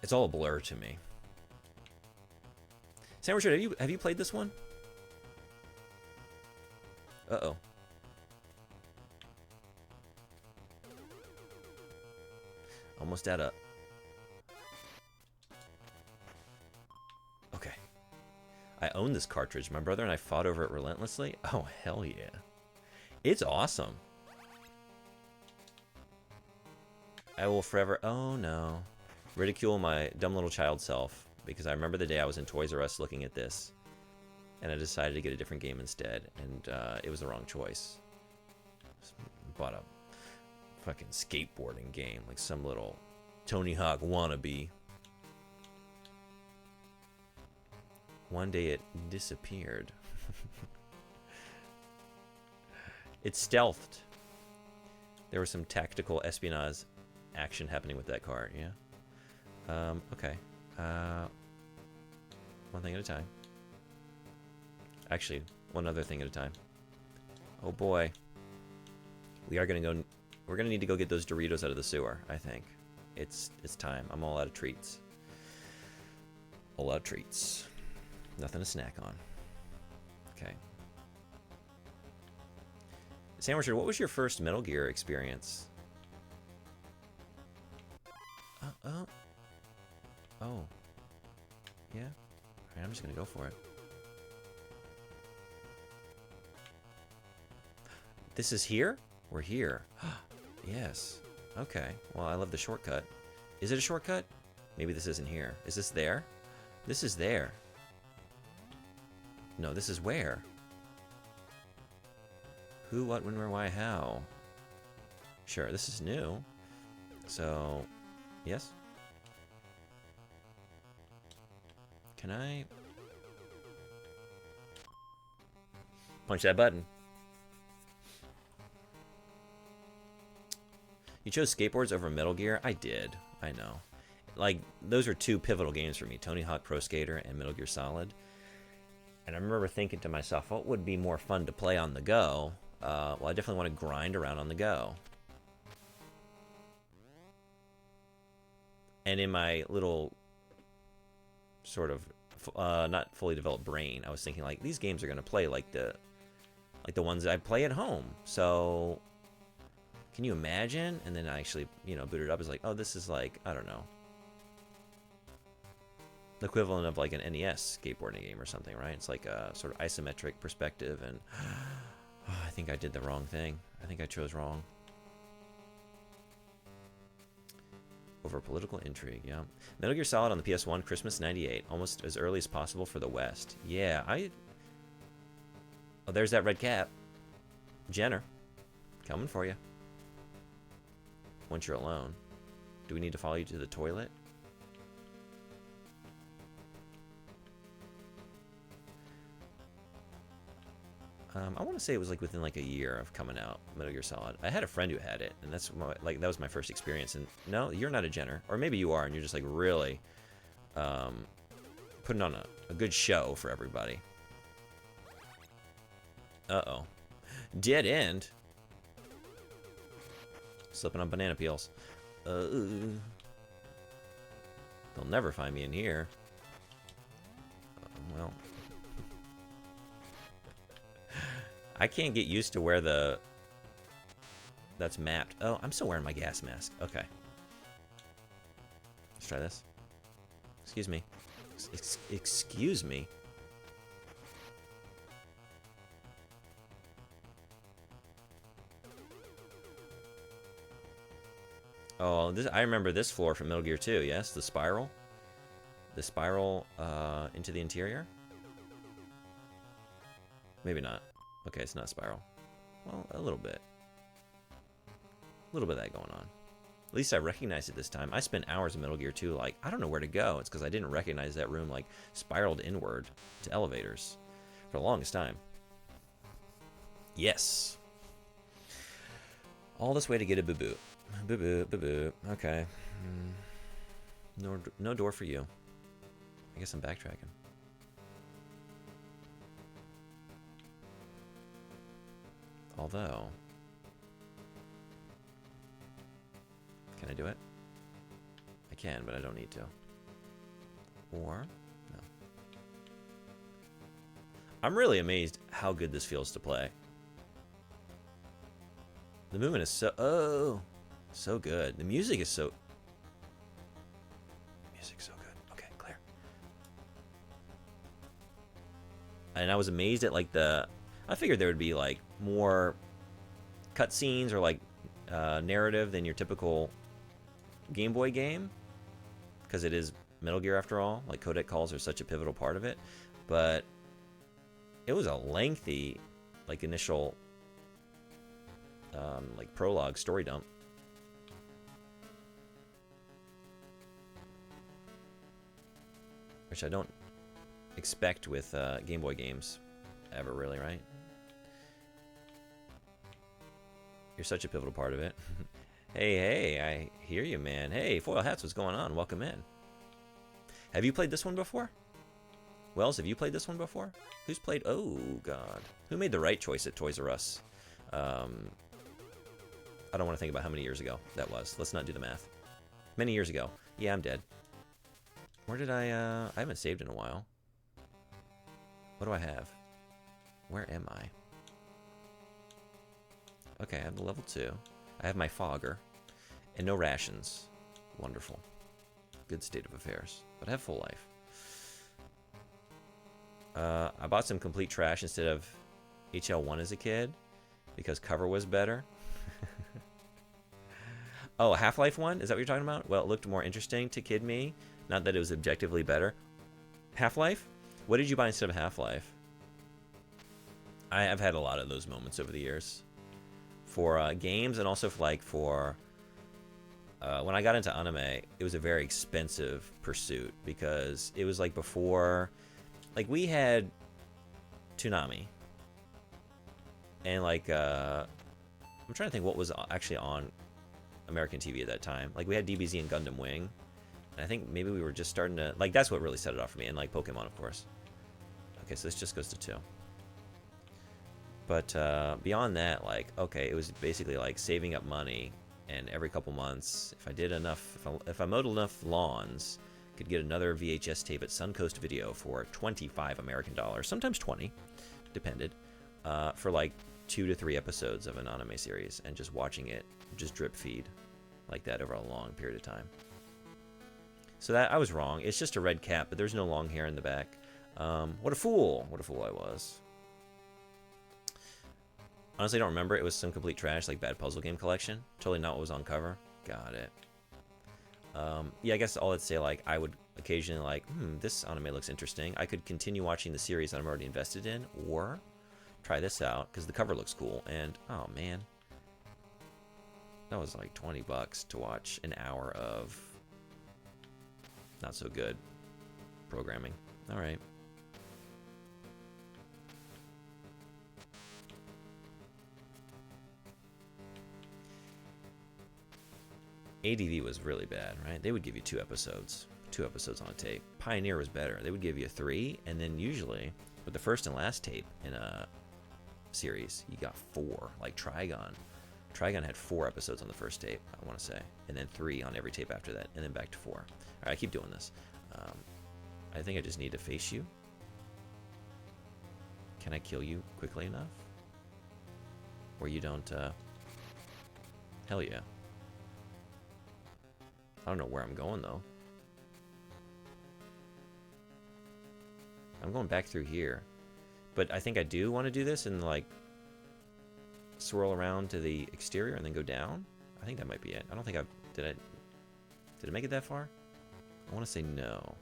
It's all a blur to me. Sandwich, have you played this one? Uh-oh. Almost at a... Okay. I own this cartridge. My brother and I fought over it relentlessly. Oh, hell yeah. It's awesome. I will forever... Oh, no. Ridicule my dumb little child self. Because I remember the day I was in Toys R Us looking at this. And I decided to get a different game instead. And it was the wrong choice. Bought a fucking skateboarding game. Like some little Tony Hawk wannabe. One day it disappeared. It's stealthed. There was some tactical espionage action happening with that car, yeah? Okay. One thing at a time. Actually, one other thing at a time. Oh boy. We are gonna go... We're gonna need to go get those Doritos out of the sewer, I think. It's time. I'm all out of treats. All out of treats. Nothing to snack on. Okay. Sandwicher, what was your first Metal Gear experience? Oh. Yeah? Alright, I'm just gonna go for it. This is here? We're here. Yes. Okay. Well, I love the shortcut. Is it a shortcut? Maybe this isn't here. Is this there? This is there. No, this is where? Who, what, when, where, why, how? Sure, this is new. So, yes? Can I... punch that button? You chose skateboards over Metal Gear? I did. I know. Like, those are two pivotal games for me. Tony Hawk Pro Skater and Metal Gear Solid. And I remember thinking to myself, what would be more fun to play on the go? Well, I definitely want to grind around on the go. And in my little sort of not fully developed brain, I was thinking like these games are going to play like the ones I play at home. So can you imagine? And then I actually, booted it up. It's like, oh, this is like, I don't know, the equivalent of like an NES skateboarding game or something, right? It's like a sort of isometric perspective, and I think I did the wrong thing. I think I chose wrong. Over political intrigue, yeah. Metal Gear Solid on the PS1, Christmas '98, almost as early as possible for the West. Yeah, oh, there's that red cap. Jenner, coming for you. Once you're alone. Do we need to follow you to the toilet? I want to say it was like within like a year of coming out, Metal Gear Solid. I had a friend who had it, and that was my first experience. And no, you're not a Jenner, or maybe you are, and you're just like really putting on a good show for everybody. Uh-oh, dead end. Slipping on banana peels. They'll never find me in here. Well. I can't get used to where that's mapped. Oh, I'm still wearing my gas mask. Okay. Let's try this. Excuse me. Excuse me. Oh, I remember this floor from Metal Gear 2, yes? The spiral? The spiral into the interior? Maybe not. Okay, it's not spiral. Well, a little bit. A little bit of that going on. At least I recognized it this time. I spent hours in Metal Gear 2 like, I don't know where to go. It's because I didn't recognize that room like spiraled inward to elevators for the longest time. Yes. All this way to get a boo-boo. Boo-boo, boo-boo. Okay. No door for you. I guess I'm backtracking. Although, can I do it? I can, but I don't need to. Or, no. I'm really amazed how good this feels to play. The movement is so good. The music is so... Music's so good. Okay, clear. And I was amazed at, like, I figured there would be, like, more cutscenes or, like, narrative than your typical Game Boy game. Because it is Metal Gear, after all. Like, codec calls are such a pivotal part of it. But it was a lengthy, like, initial... like prologue story dump. Which I don't expect with Game Boy games ever, really, right? You're such a pivotal part of it. Hey, I hear you, man. Hey, Foil Hats, what's going on? Welcome in. Have you played this one before? Wells, have you played this one before? Who's played... Oh, God. Who made the right choice at Toys R Us? I don't want to think about how many years ago that was. Let's not do the math. Many years ago. Yeah, I'm dead. Where did I haven't saved in a while. What do I have? Where am I? Okay, I have the level 2. I have my fogger. And no rations. Wonderful. Good state of affairs. But I have full life. I bought some complete trash instead of HL1 as a kid. Because cover was better. Oh, Half-Life 1? Is that what you're talking about? Well, it looked more interesting to kid me. Not that it was objectively better. Half-Life? What did you buy instead of Half-Life? I've had a lot of those moments over the years. For games and also for when I got into anime, it was a very expensive pursuit. Because it was like before... Like, we had Toonami. And like, I'm trying to think what was actually on American TV at that time. Like, we had DBZ and Gundam Wing. And I think maybe we were just starting to... Like, that's what really set it off for me. And, like, Pokemon, of course. Okay, so this just goes to 2. But beyond that, like, okay, it was basically, like, saving up money. And every couple months, if I did enough... If I mowed enough lawns, could get another VHS tape at Suncoast Video for 25 American dollars. Sometimes 20. Depended. For, like, 2 to 3 episodes of an anime series. And just watching it just drip feed like that over a long period of time. So that I was wrong. It's just a red cap, but there's no long hair in the back. What a fool! What a fool I was. Honestly, I don't remember. It was some complete trash, like Bad Puzzle Game Collection. Totally not what was on cover. Got it. Yeah, I guess all I'd say, like, I would occasionally, like, this anime looks interesting. I could continue watching the series that I'm already invested in, or try this out, because the cover looks cool. And, oh, man. That was like 20 bucks to watch an hour of not so good programming. All right. ADV was really bad, right? They would give you 2 episodes. 2 episodes on a tape. Pioneer was better. They would give you 3, and then usually, with the first and last tape in a series, you got 4, like Trigon. Trigon had 4 episodes on the first tape, I want to say, and then 3 on every tape after that, and then back to 4. All right, I keep doing this. I think I just need to face you. Can I kill you quickly enough? Where you don't, hell yeah. I don't know where I'm going, though. I'm going back through here. But I think I do want to do this and, like, swirl around to the exterior and then go down. I think that might be it. I don't think I've... Did it make it that far? I want to say no.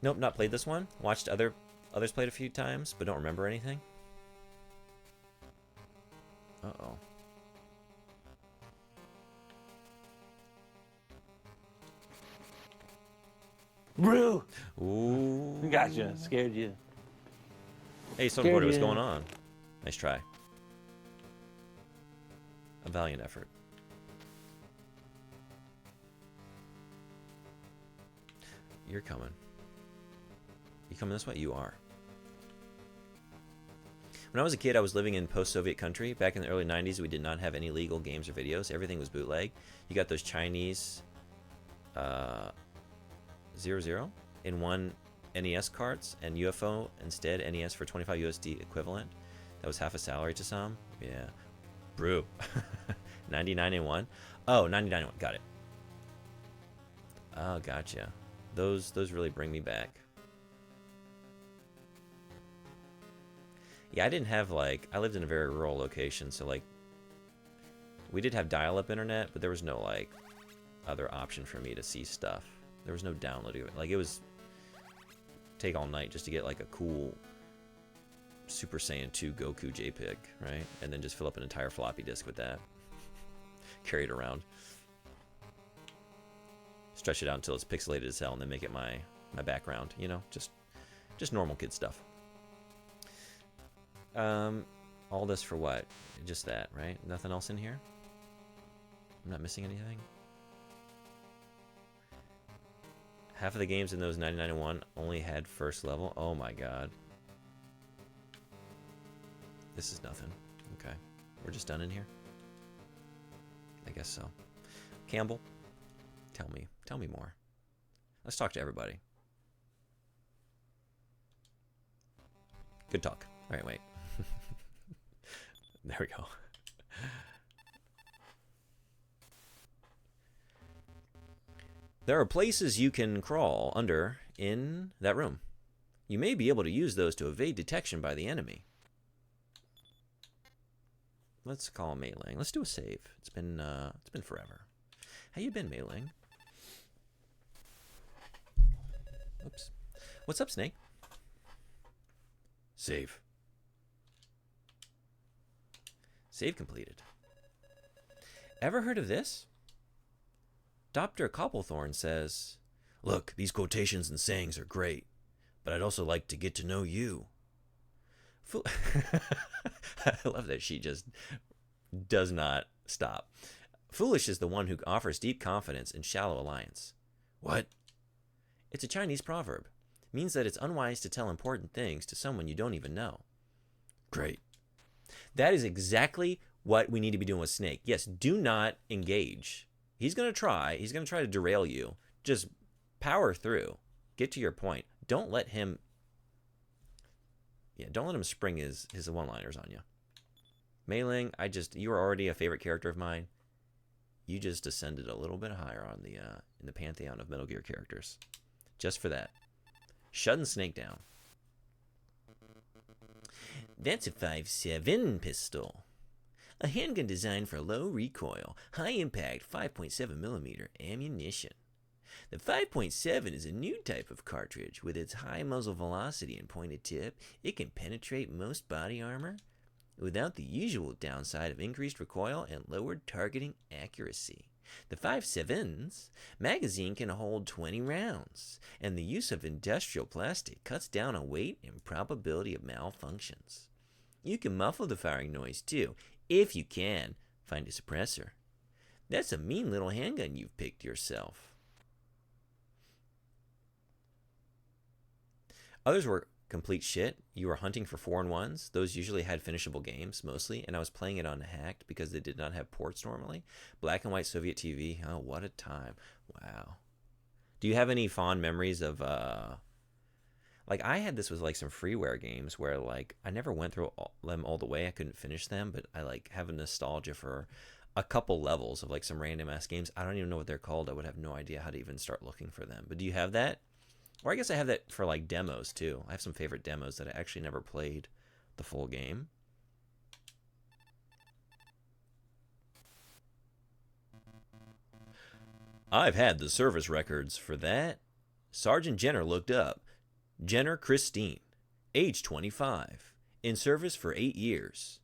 Nope, not played this one. Watched others played a few times, but don't remember anything. Uh-oh. Brew. Ooh. Gotcha. Scared you. Hey, Son Porter, what's going on? Nice try. A valiant effort. You're coming. You coming this way? You are. When I was a kid, I was living in post-Soviet country. Back in the early 90s, we did not have any legal games or videos. Everything was bootleg. You got those Chinese 00 in one NES carts and UFO instead, NES for 25 USD equivalent. That was half a salary to some. Yeah. Brew. 99 in one. Oh, 99 in one. Got it. Oh, gotcha. Those really bring me back. Yeah, I didn't have, like, I lived in a very rural location, so, like, we did have dial-up internet, but there was no, like, other option for me to see stuff. There was no downloading it. Like, it was take all night just to get, like, a cool Super Saiyan 2 Goku JPEG, right? And then just fill up an entire floppy disk with that. Carry it around. Stretch it out until it's pixelated as hell, and then make it my background, you know? Just normal kid stuff. All this for what? Just that, right? Nothing else in here? I'm not missing anything? Half of the games in those 99-1 only had first level. Oh my god. This is nothing. Okay. We're just done in here? I guess so. Campbell, tell me more. Let's talk to everybody. Good talk. All right, wait. There we go. There are places you can crawl under in that room. You may be able to use those to evade detection by the enemy. Let's call Mei Ling. Let's do a save. It's been forever. How you been, Mei Ling? Oops. What's up, Snake? Save. Save completed. Ever heard of this? Dr. Copplethorne says, "Look, these quotations and sayings are great, but I'd also like to get to know you." I love that she just does not stop. Foolish is the one who offers deep confidence in shallow alliance. What? It's a Chinese proverb. It means that it's unwise to tell important things to someone you don't even know. Great. That is exactly what we need to be doing with Snake. Yes, do not engage. He's going to try to derail you. Just power through. Get to your point. Don't let him spring his one-liners on you. Mei Ling, you are already a favorite character of mine. You just ascended a little bit higher on the in the pantheon of Metal Gear characters. Just for that. Shutting Snake down. That's a 5.7 pistol. A handgun designed for low recoil, high impact 5.7mm ammunition. The 5.7 is a new type of cartridge. With its high muzzle velocity and pointed tip, it can penetrate most body armor without the usual downside of increased recoil and lowered targeting accuracy. The 5.7's magazine can hold 20 rounds, and the use of industrial plastic cuts down on weight and probability of malfunctions. You can muffle the firing noise too, if you can find a suppressor. That's a mean little handgun you've picked yourself. Others were complete shit. You were hunting for 4-in-1s. Those usually had finishable games, mostly, and I was playing it on hacked because they did not have ports normally. Black and white Soviet TV. Oh, what a time. Wow. Do you have any fond memories of, like, I had this with, like, some freeware games where, like, I never went through them all the way. I couldn't finish them, but I, like, have a nostalgia for a couple levels of, like, some random-ass games. I don't even know what they're called. I would have no idea how to even start looking for them. But do you have that? Or I guess I have that for, like, demos, too. I have some favorite demos that I actually never played the full game. I've had the service records for that. Sergeant Jenner looked up. Jenner Christine, age 25, in service for 8 years.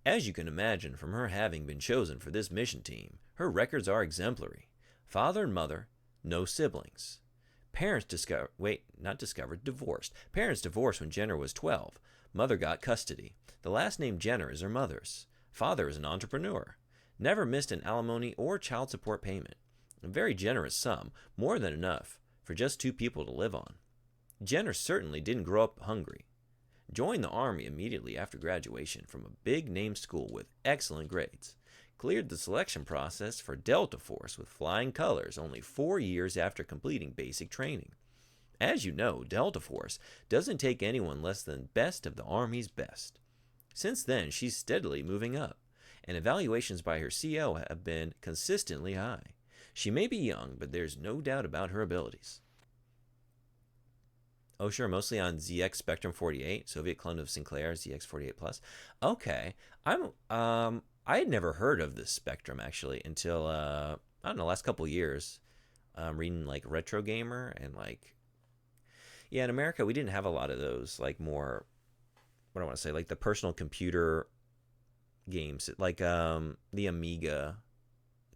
As you can imagine from her having been chosen for this mission team, her records are exemplary. Father and mother, no siblings. Parents divorced. Parents divorced when Jenner was 12. Mother got custody. The last name Jenner is her mother's. Father is an entrepreneur. Never missed an alimony or child support payment. A very generous sum, more than enough for just 2 people to live on. Jenner certainly didn't grow up hungry. Joined the Army immediately after graduation from a big-name school with excellent grades. Cleared the selection process for Delta Force with flying colors only 4 years after completing basic training. As you know, Delta Force doesn't take anyone less than best of the Army's best. Since then, she's steadily moving up, and evaluations by her CO have been consistently high. She may be young, but there's no doubt about her abilities. Oh, sure, mostly on ZX Spectrum 48, Soviet clone of Sinclair ZX 48 Plus. Okay, I had never heard of this Spectrum actually until I don't know, last couple years. Reading like Retro Gamer and like, yeah, in America we didn't have a lot of those like more, what do I want to say, like the personal computer games, like the Amiga.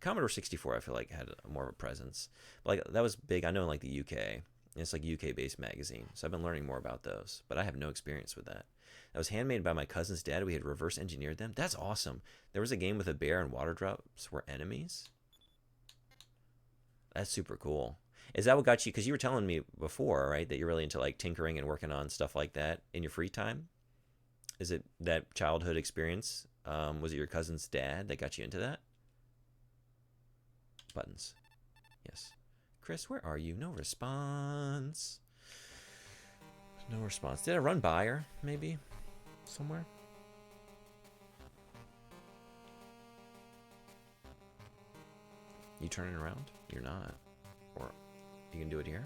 Commodore 64 I feel like had more of a presence, but like that was big, I know, in like the UK. It's like UK based magazine, so I've been learning more about those, but I have no experience with that. That was handmade by my cousin's dad. We had reverse engineered them. That's awesome. There was a game with a bear and water drops were enemies. That's super cool. Is that what got you, because you were telling me before, right, that you're really into like tinkering and working on stuff like that in your free time? Is it that childhood experience? Was it your cousin's dad that got you into that? Buttons. Yes. Chris, where are you? No response. No response. Did I run by her, maybe? Somewhere? You turning around? You're not. Or you can do it here?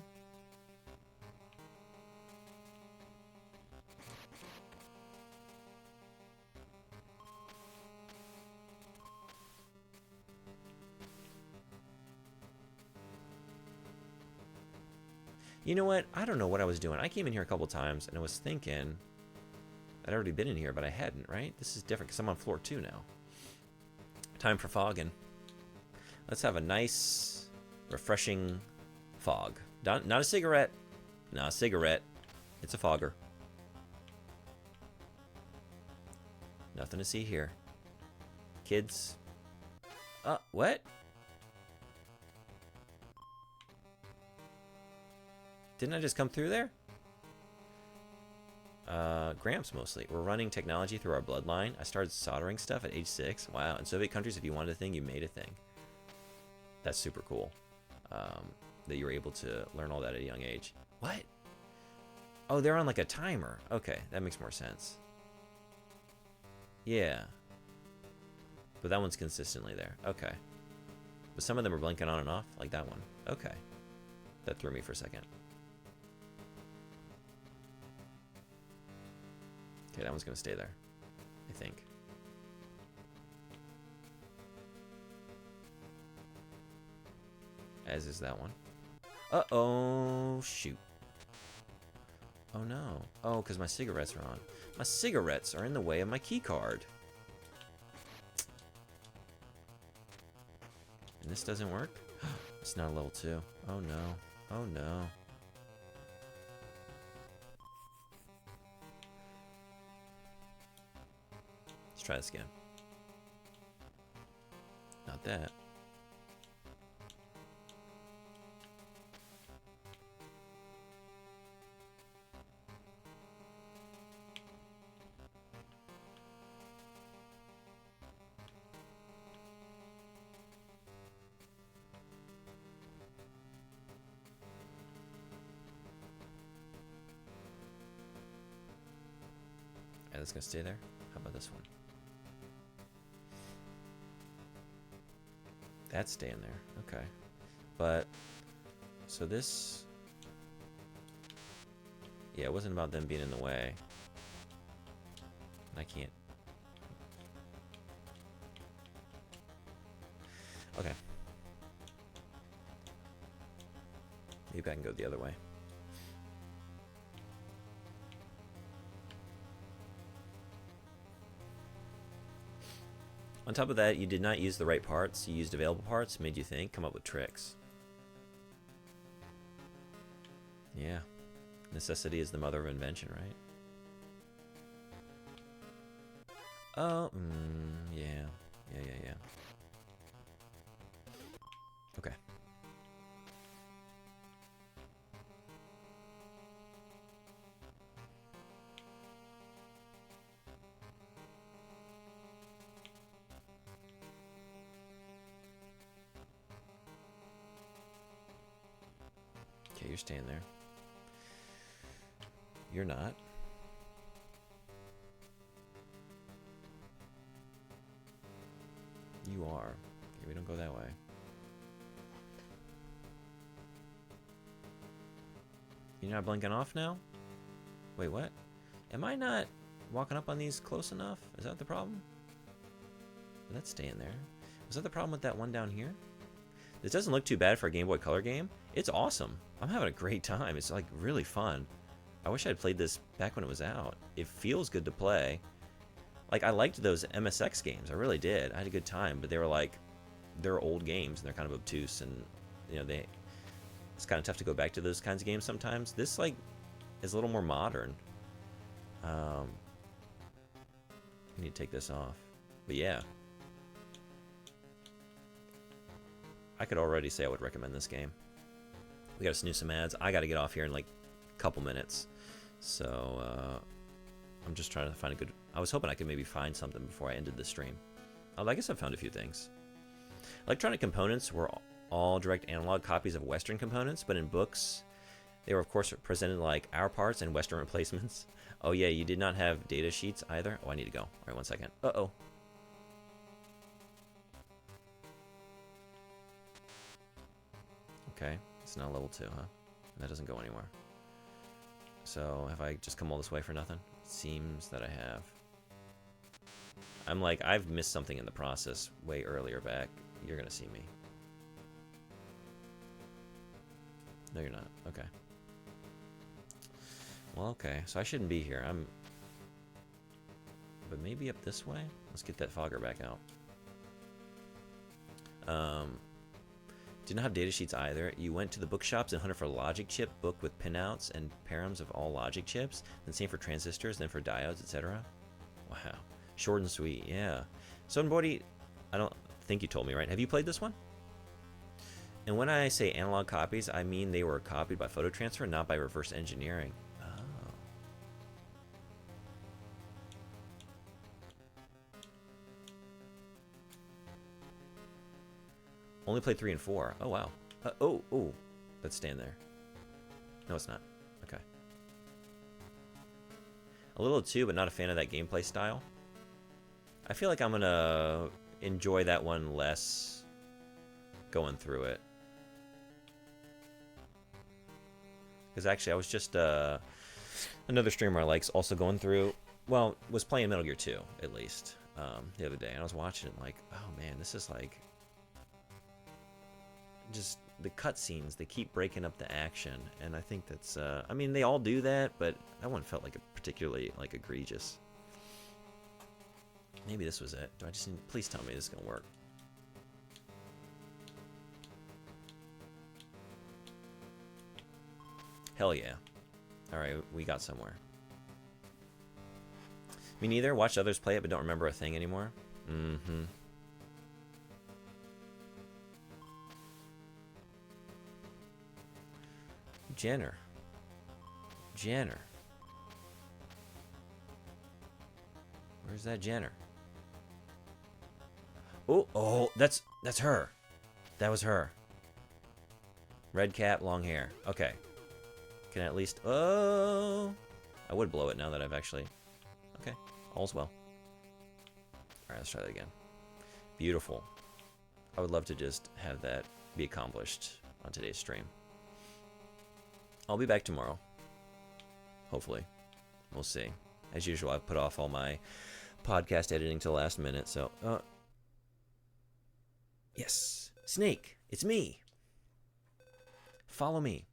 You know what? I don't know what I was doing. I came in here a couple times and I was thinking I'd already been in here, but I hadn't, right? This is different because I'm on floor 2 now. Time for fogging. Let's have a nice, refreshing fog. Not a cigarette. Not a cigarette. It's a fogger. Nothing to see here. Kids. What? Didn't I just come through there? Gramps mostly. We're running technology through our bloodline. I started soldering stuff at age 6. Wow. In Soviet countries, if you wanted a thing, you made a thing. That's super cool. That you were able to learn all that at a young age. What? Oh, they're on like a timer. Okay, that makes more sense. Yeah. But that one's consistently there. Okay. But some of them are blinking on and off, like that one. Okay. That threw me for a second. Okay, that one's gonna stay there, I think. As is that one. Uh-oh, shoot. Oh no. Oh, because my cigarettes are on. My cigarettes are in the way of my key card. And this doesn't work? It's not a level 2. Oh no. Oh no. Let's try this again. Not that. And it's gonna stay there. How about this one? That's staying there. Okay. But so this, yeah, it wasn't about them being in the way. I can't. Okay. Maybe I can go the other way. On top of that, you did not use the right parts. You used available parts, made you think, come up with tricks. Yeah. Necessity is the mother of invention, right? Oh, yeah. Yeah. Okay. Okay, you're staying there. You're not. You are. Okay, we don't go that way. You're not blinking off now? Wait, what? Am I not walking up on these close enough? Is that the problem? That's staying there. Was that the problem with that one down here? This doesn't look too bad for a Game Boy Color game. It's awesome. I'm having a great time. It's like really fun. I wish I'd played this back when it was out. It feels good to play. Like, I liked those MSX games. I really did. I had a good time, but they were like, they're old games and they're kind of obtuse, and you know, it's kind of tough to go back to those kinds of games sometimes. This like is a little more modern. I need to take this off, but yeah, I could already say I would recommend this game. We gotta snooze some ads. I gotta get off here in like a couple minutes, so I'm just trying to find a good. I was hoping I could maybe find something before I ended the stream. I guess I found a few things. Electronic components were all direct analog copies of Western components, but in books, they were of course presented like our parts and Western replacements. Oh yeah, you did not have data sheets either? Oh, I need to go. All right, 1 second. Uh-oh. Okay, it's now level 2, huh? That doesn't go anywhere. So, have I just come all this way for nothing? It seems that I have. I'm like, I've missed something in the process way earlier back. You're gonna see me. No, you're not. Okay. Well, okay. So I shouldn't be here. But maybe up this way? Let's get that fogger back out. Did not have data sheets either. You went to the bookshops and hunted for a logic chip book with pinouts and params of all logic chips. Then same for transistors, then for diodes, etc. Wow. Short and sweet, yeah. So, Bodhi, I don't think you told me, right? Have you played this one? And when I say analog copies, I mean they were copied by photo transfer, not by reverse engineering. Oh. Only played 3 and 4. Oh, wow. Oh. Let's stand there. No, it's not. Okay. A little too, but not a fan of that gameplay style. I feel like I'm going to enjoy that one less going through it. Because actually, I was just another streamer I like's also going through, well, was playing Metal Gear 2, at least, the other day. And I was watching it like, oh man, this is like, just the cutscenes, they keep breaking up the action. And I think that's, I mean, they all do that, but that one felt like a particularly, like, egregious. Maybe this was it. Do I just need, please tell me this is going to work. Hell yeah. Alright, we got somewhere. Me neither. Watched others play it, but don't remember a thing anymore. Mm-hmm. Jenner. Where's that Jenner? Oh, that's her. That was her. Red cap, long hair. Okay. Can I at least... Oh! I would blow it now that I've actually... Okay. All's well. Alright, let's try that again. Beautiful. I would love to just have that be accomplished on today's stream. I'll be back tomorrow. Hopefully. We'll see. As usual, I've put off all my podcast editing till the last minute, so... Yes. Snake, it's me. Follow me.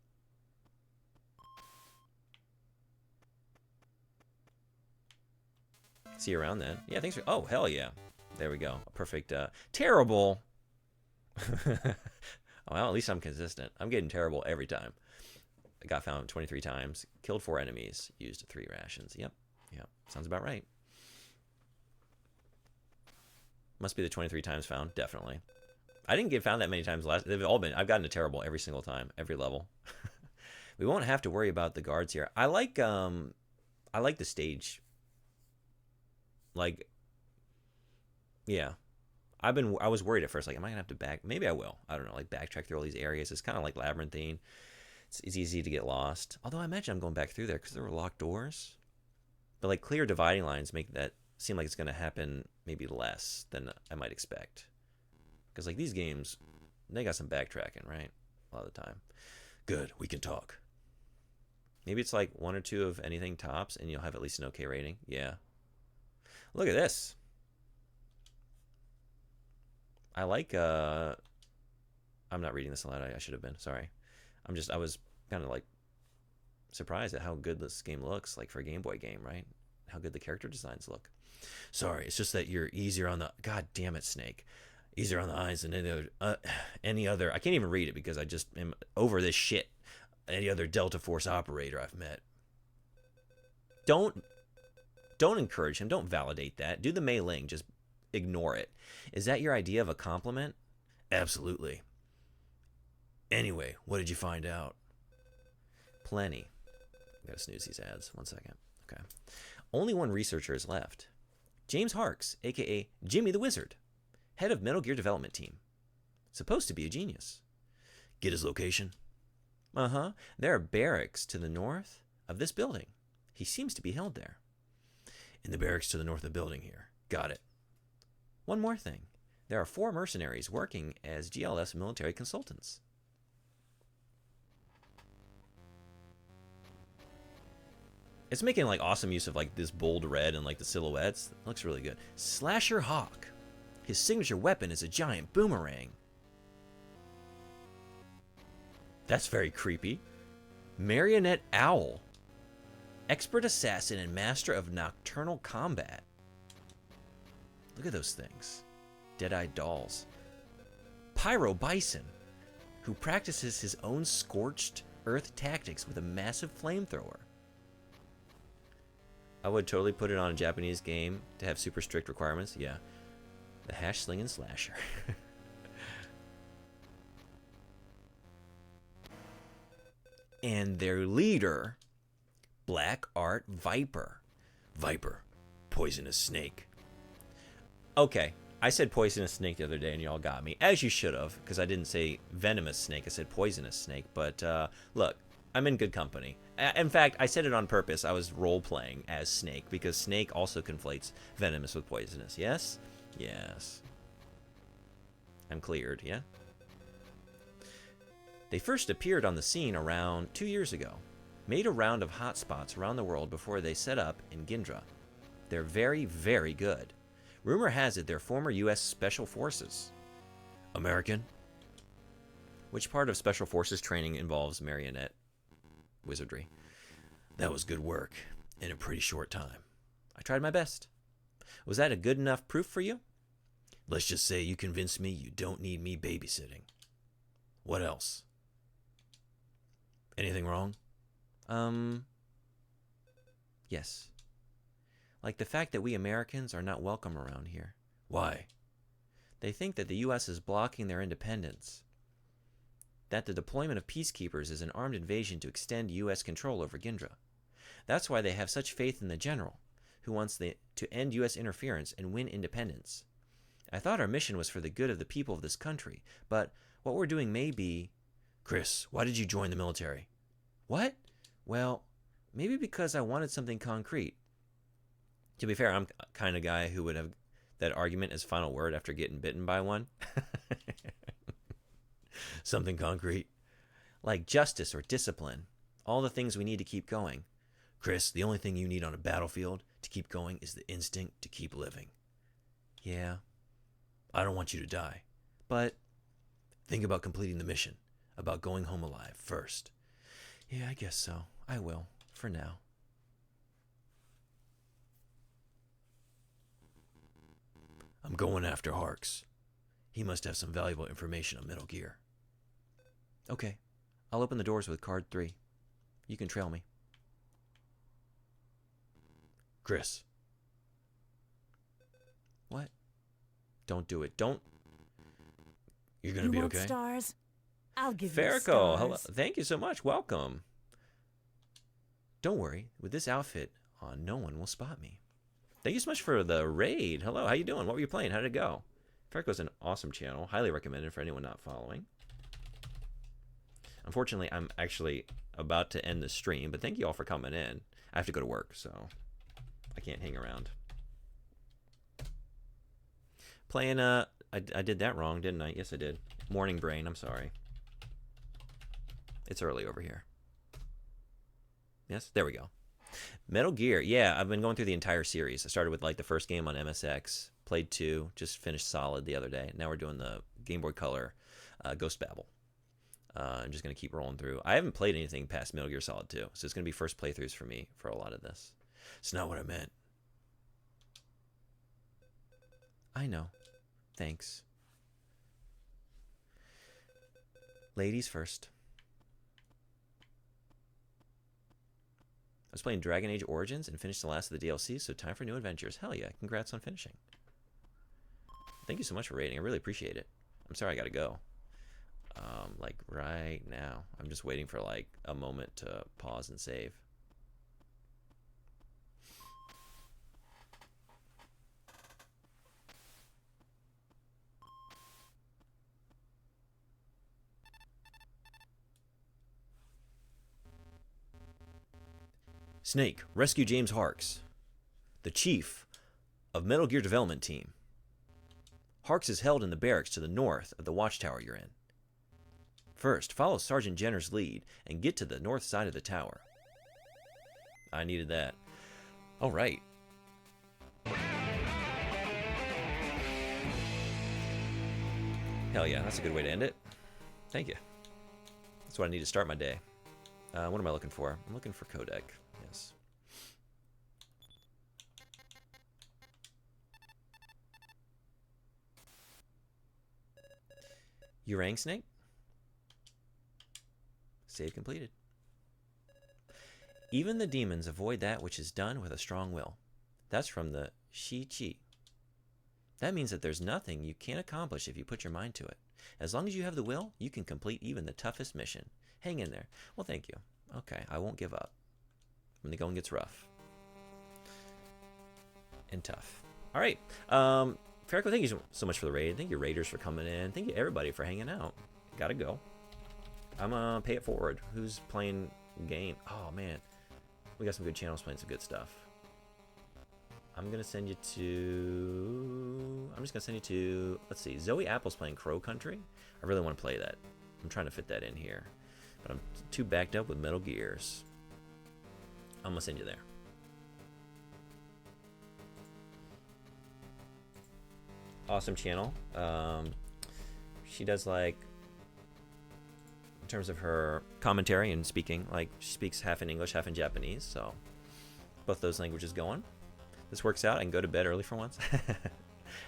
See you around then. Yeah, thanks for... Oh, hell yeah. There we go. Perfect. Terrible. Well, at least I'm consistent. I'm getting terrible every time. got found 23 times, killed 4 enemies, used 3 rations. Yep. Sounds about right. Must be the 23 times found, definitely. I didn't get found that many times last. They've all been. I've gotten to terrible every single time, every level. We won't have to worry about the guards here. I like the stage. Like, yeah. I was worried at first, like, am I gonna have to back? Maybe I will. I don't know, like backtrack through all these areas. It's kind of like labyrinthine. It's easy to get lost. Although I imagine I'm going back through there because there were locked doors. But like clear dividing lines make that seem like it's gonna happen maybe less than I might expect. Because like these games, they got some backtracking, right? A lot of the time. Good, we can talk. Maybe it's like 1 or 2 of anything tops, and you'll have at least an okay rating. Yeah. Look at this. I like, I'm not reading this aloud. I should have been. Sorry. I was kind of like surprised at how good this game looks, like for a Game Boy game, right? How good the character designs look. Sorry, it's just that you're easier on the, God damn it, Snake. Easier on the eyes than any other. I can't even read it because I just am over this shit. Any other Delta Force operator I've met. Don't encourage him. Don't validate that. Do the Mei Ling. Just ignore it. Is that your idea of a compliment? Absolutely. Anyway, what did you find out? Plenty. I gotta snooze these ads. 1 second. Okay. Only 1 researcher is left. James Harks, aka Jimmy the Wizard, head of Metal Gear development team. Supposed to be a genius. Get his location? Uh-huh. There are barracks to the north of this building. He seems to be held there. In the barracks to the north of the building here. Got it. One more thing. There are 4 mercenaries working as GLS military consultants. It's making like awesome use of like this bold red and like the silhouettes. It looks really good. Slasher Hawk. His signature weapon is a giant boomerang. That's very creepy. Marionette Owl. Expert assassin and master of nocturnal combat. Look at those things. Dead-eyed dolls. Pyro Bison, who practices his own scorched earth tactics with a massive flamethrower. I would totally put it on a Japanese game to have super strict requirements. Yeah. The hash slinging slasher. And their leader, Black Art Viper. Viper. Poisonous snake. Okay. I said poisonous snake the other day and y'all got me. As you should have, because I didn't say venomous snake. I said poisonous snake. But look, I'm in good company. In fact, I said it on purpose. I was role-playing as Snake, because Snake also conflates venomous with poisonous. Yes? Yes. I'm cleared, yeah? They first appeared on the scene around 2 years ago. Made a round of hotspots around the world before they set up in Gindra. They're very, very good. Rumor has it they're former U.S. Special Forces. American? Which part of Special Forces training involves marionette wizardry? That was good work in a pretty short time. I tried my best. Was that a good enough proof for you? Let's just say you convinced me you don't need me babysitting. What else? Anything wrong? Yes. Like the fact that we Americans are not welcome around here. Why? They think that the U.S. is blocking their independence. That the deployment of peacekeepers is an armed invasion to extend U.S. control over Gindra. That's why they have such faith in the general, who wants to end U.S. interference and win independence. I thought our mission was for the good of the people of this country, but what we're doing may be... Chris, why did you join the military? What? Well, maybe because I wanted something concrete. To be fair, I'm the kind of guy who would have that argument as final word after getting bitten by one. Something concrete. Like justice or discipline. All the things we need to keep going. Chris, the only thing you need on a battlefield to keep going is the instinct to keep living. Yeah. I don't want you to die. But think about completing the mission. About going home alive first. Yeah, I guess so. I will. For now. I'm going after Harks. He must have some valuable information on Metal Gear. Okay. I'll open the doors with card 3. You can trail me. Chris. What? Don't do it. Don't. You're going to be okay? Stars? I'll give Farrico, you stars. hello. Thank you so much. Welcome. Don't worry. With this outfit on, no one will spot me. Thank you so much for the raid. Hello, how you doing? What were you playing? How did it go? Farrico's an awesome channel. Highly recommended for anyone not following. Unfortunately, I'm actually about to end the stream, but thank you all for coming in. I have to go to work, so I can't hang around. Playing, I did that wrong, didn't I? Yes, I did. Morning brain, I'm sorry. It's early over here. Yes, there we go. Metal Gear, yeah, I've been going through the entire series. I started with like the first game on MSX, played 2, just finished Solid the other day. Now we're doing the Game Boy Color Ghost Babel. I'm just going to keep rolling through. I haven't played anything past Metal Gear Solid 2, so it's going to be first playthroughs for me for a lot of this. It's not what I meant. I know. Thanks. Ladies first. I was playing Dragon Age Origins and finished the last of the DLC, so time for new adventures. Hell yeah, congrats on finishing. Thank you so much for rating. I really appreciate it. I'm sorry I gotta go. Like right now. I'm just waiting for like a moment to pause and save. Snake, rescue James Harks, the chief of Metal Gear Development Team. Harks is held in the barracks to the north of the watchtower you're in. First, follow Sergeant Jenner's lead and get to the north side of the tower. I needed that. All right. Hell yeah, that's a good way to end it. Thank you. That's what I need to start my day. What am I looking for? I'm looking for codec. Yes. You rang, Snake? Save completed. Even the demons avoid that which is done with a strong will. That's from the Shi Chi. That means that there's nothing you can't accomplish if you put your mind to it. As long as you have the will, you can complete even the toughest mission. Hang in there. Well, thank you. Okay, I won't give up. When the going gets rough. And tough. All right. Farrico, thank you so much for the raid. Thank you, Raiders, for coming in. Thank you, everybody, for hanging out. Gotta go. I'm gonna pay it forward. Who's playing game? Oh, man. We got some good channels playing some good stuff. I'm gonna send you to... I'm just gonna send you to... Let's see. Zoe Apple's playing Crow Country. I really want to play that. I'm trying to fit that in here. But I'm too backed up with Metal Gears. I'm gonna send you there. Awesome channel. She does like... In terms of her commentary and speaking, like she speaks half in English, half in Japanese, so both those languages going. This works out. I can go to bed early for once.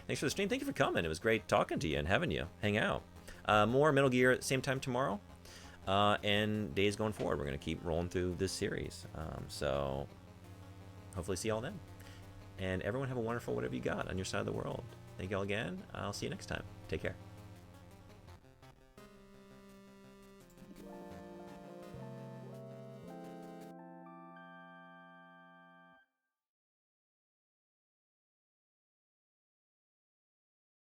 Thanks for the stream. Thank you for coming. It was great talking to you and having you hang out. More Metal Gear at the same time tomorrow, and days going forward. We're going to keep rolling through this series, so hopefully see y'all then. And everyone have a wonderful whatever you got on your side of the world. Thank y'all again. I'll see you next time. Take care.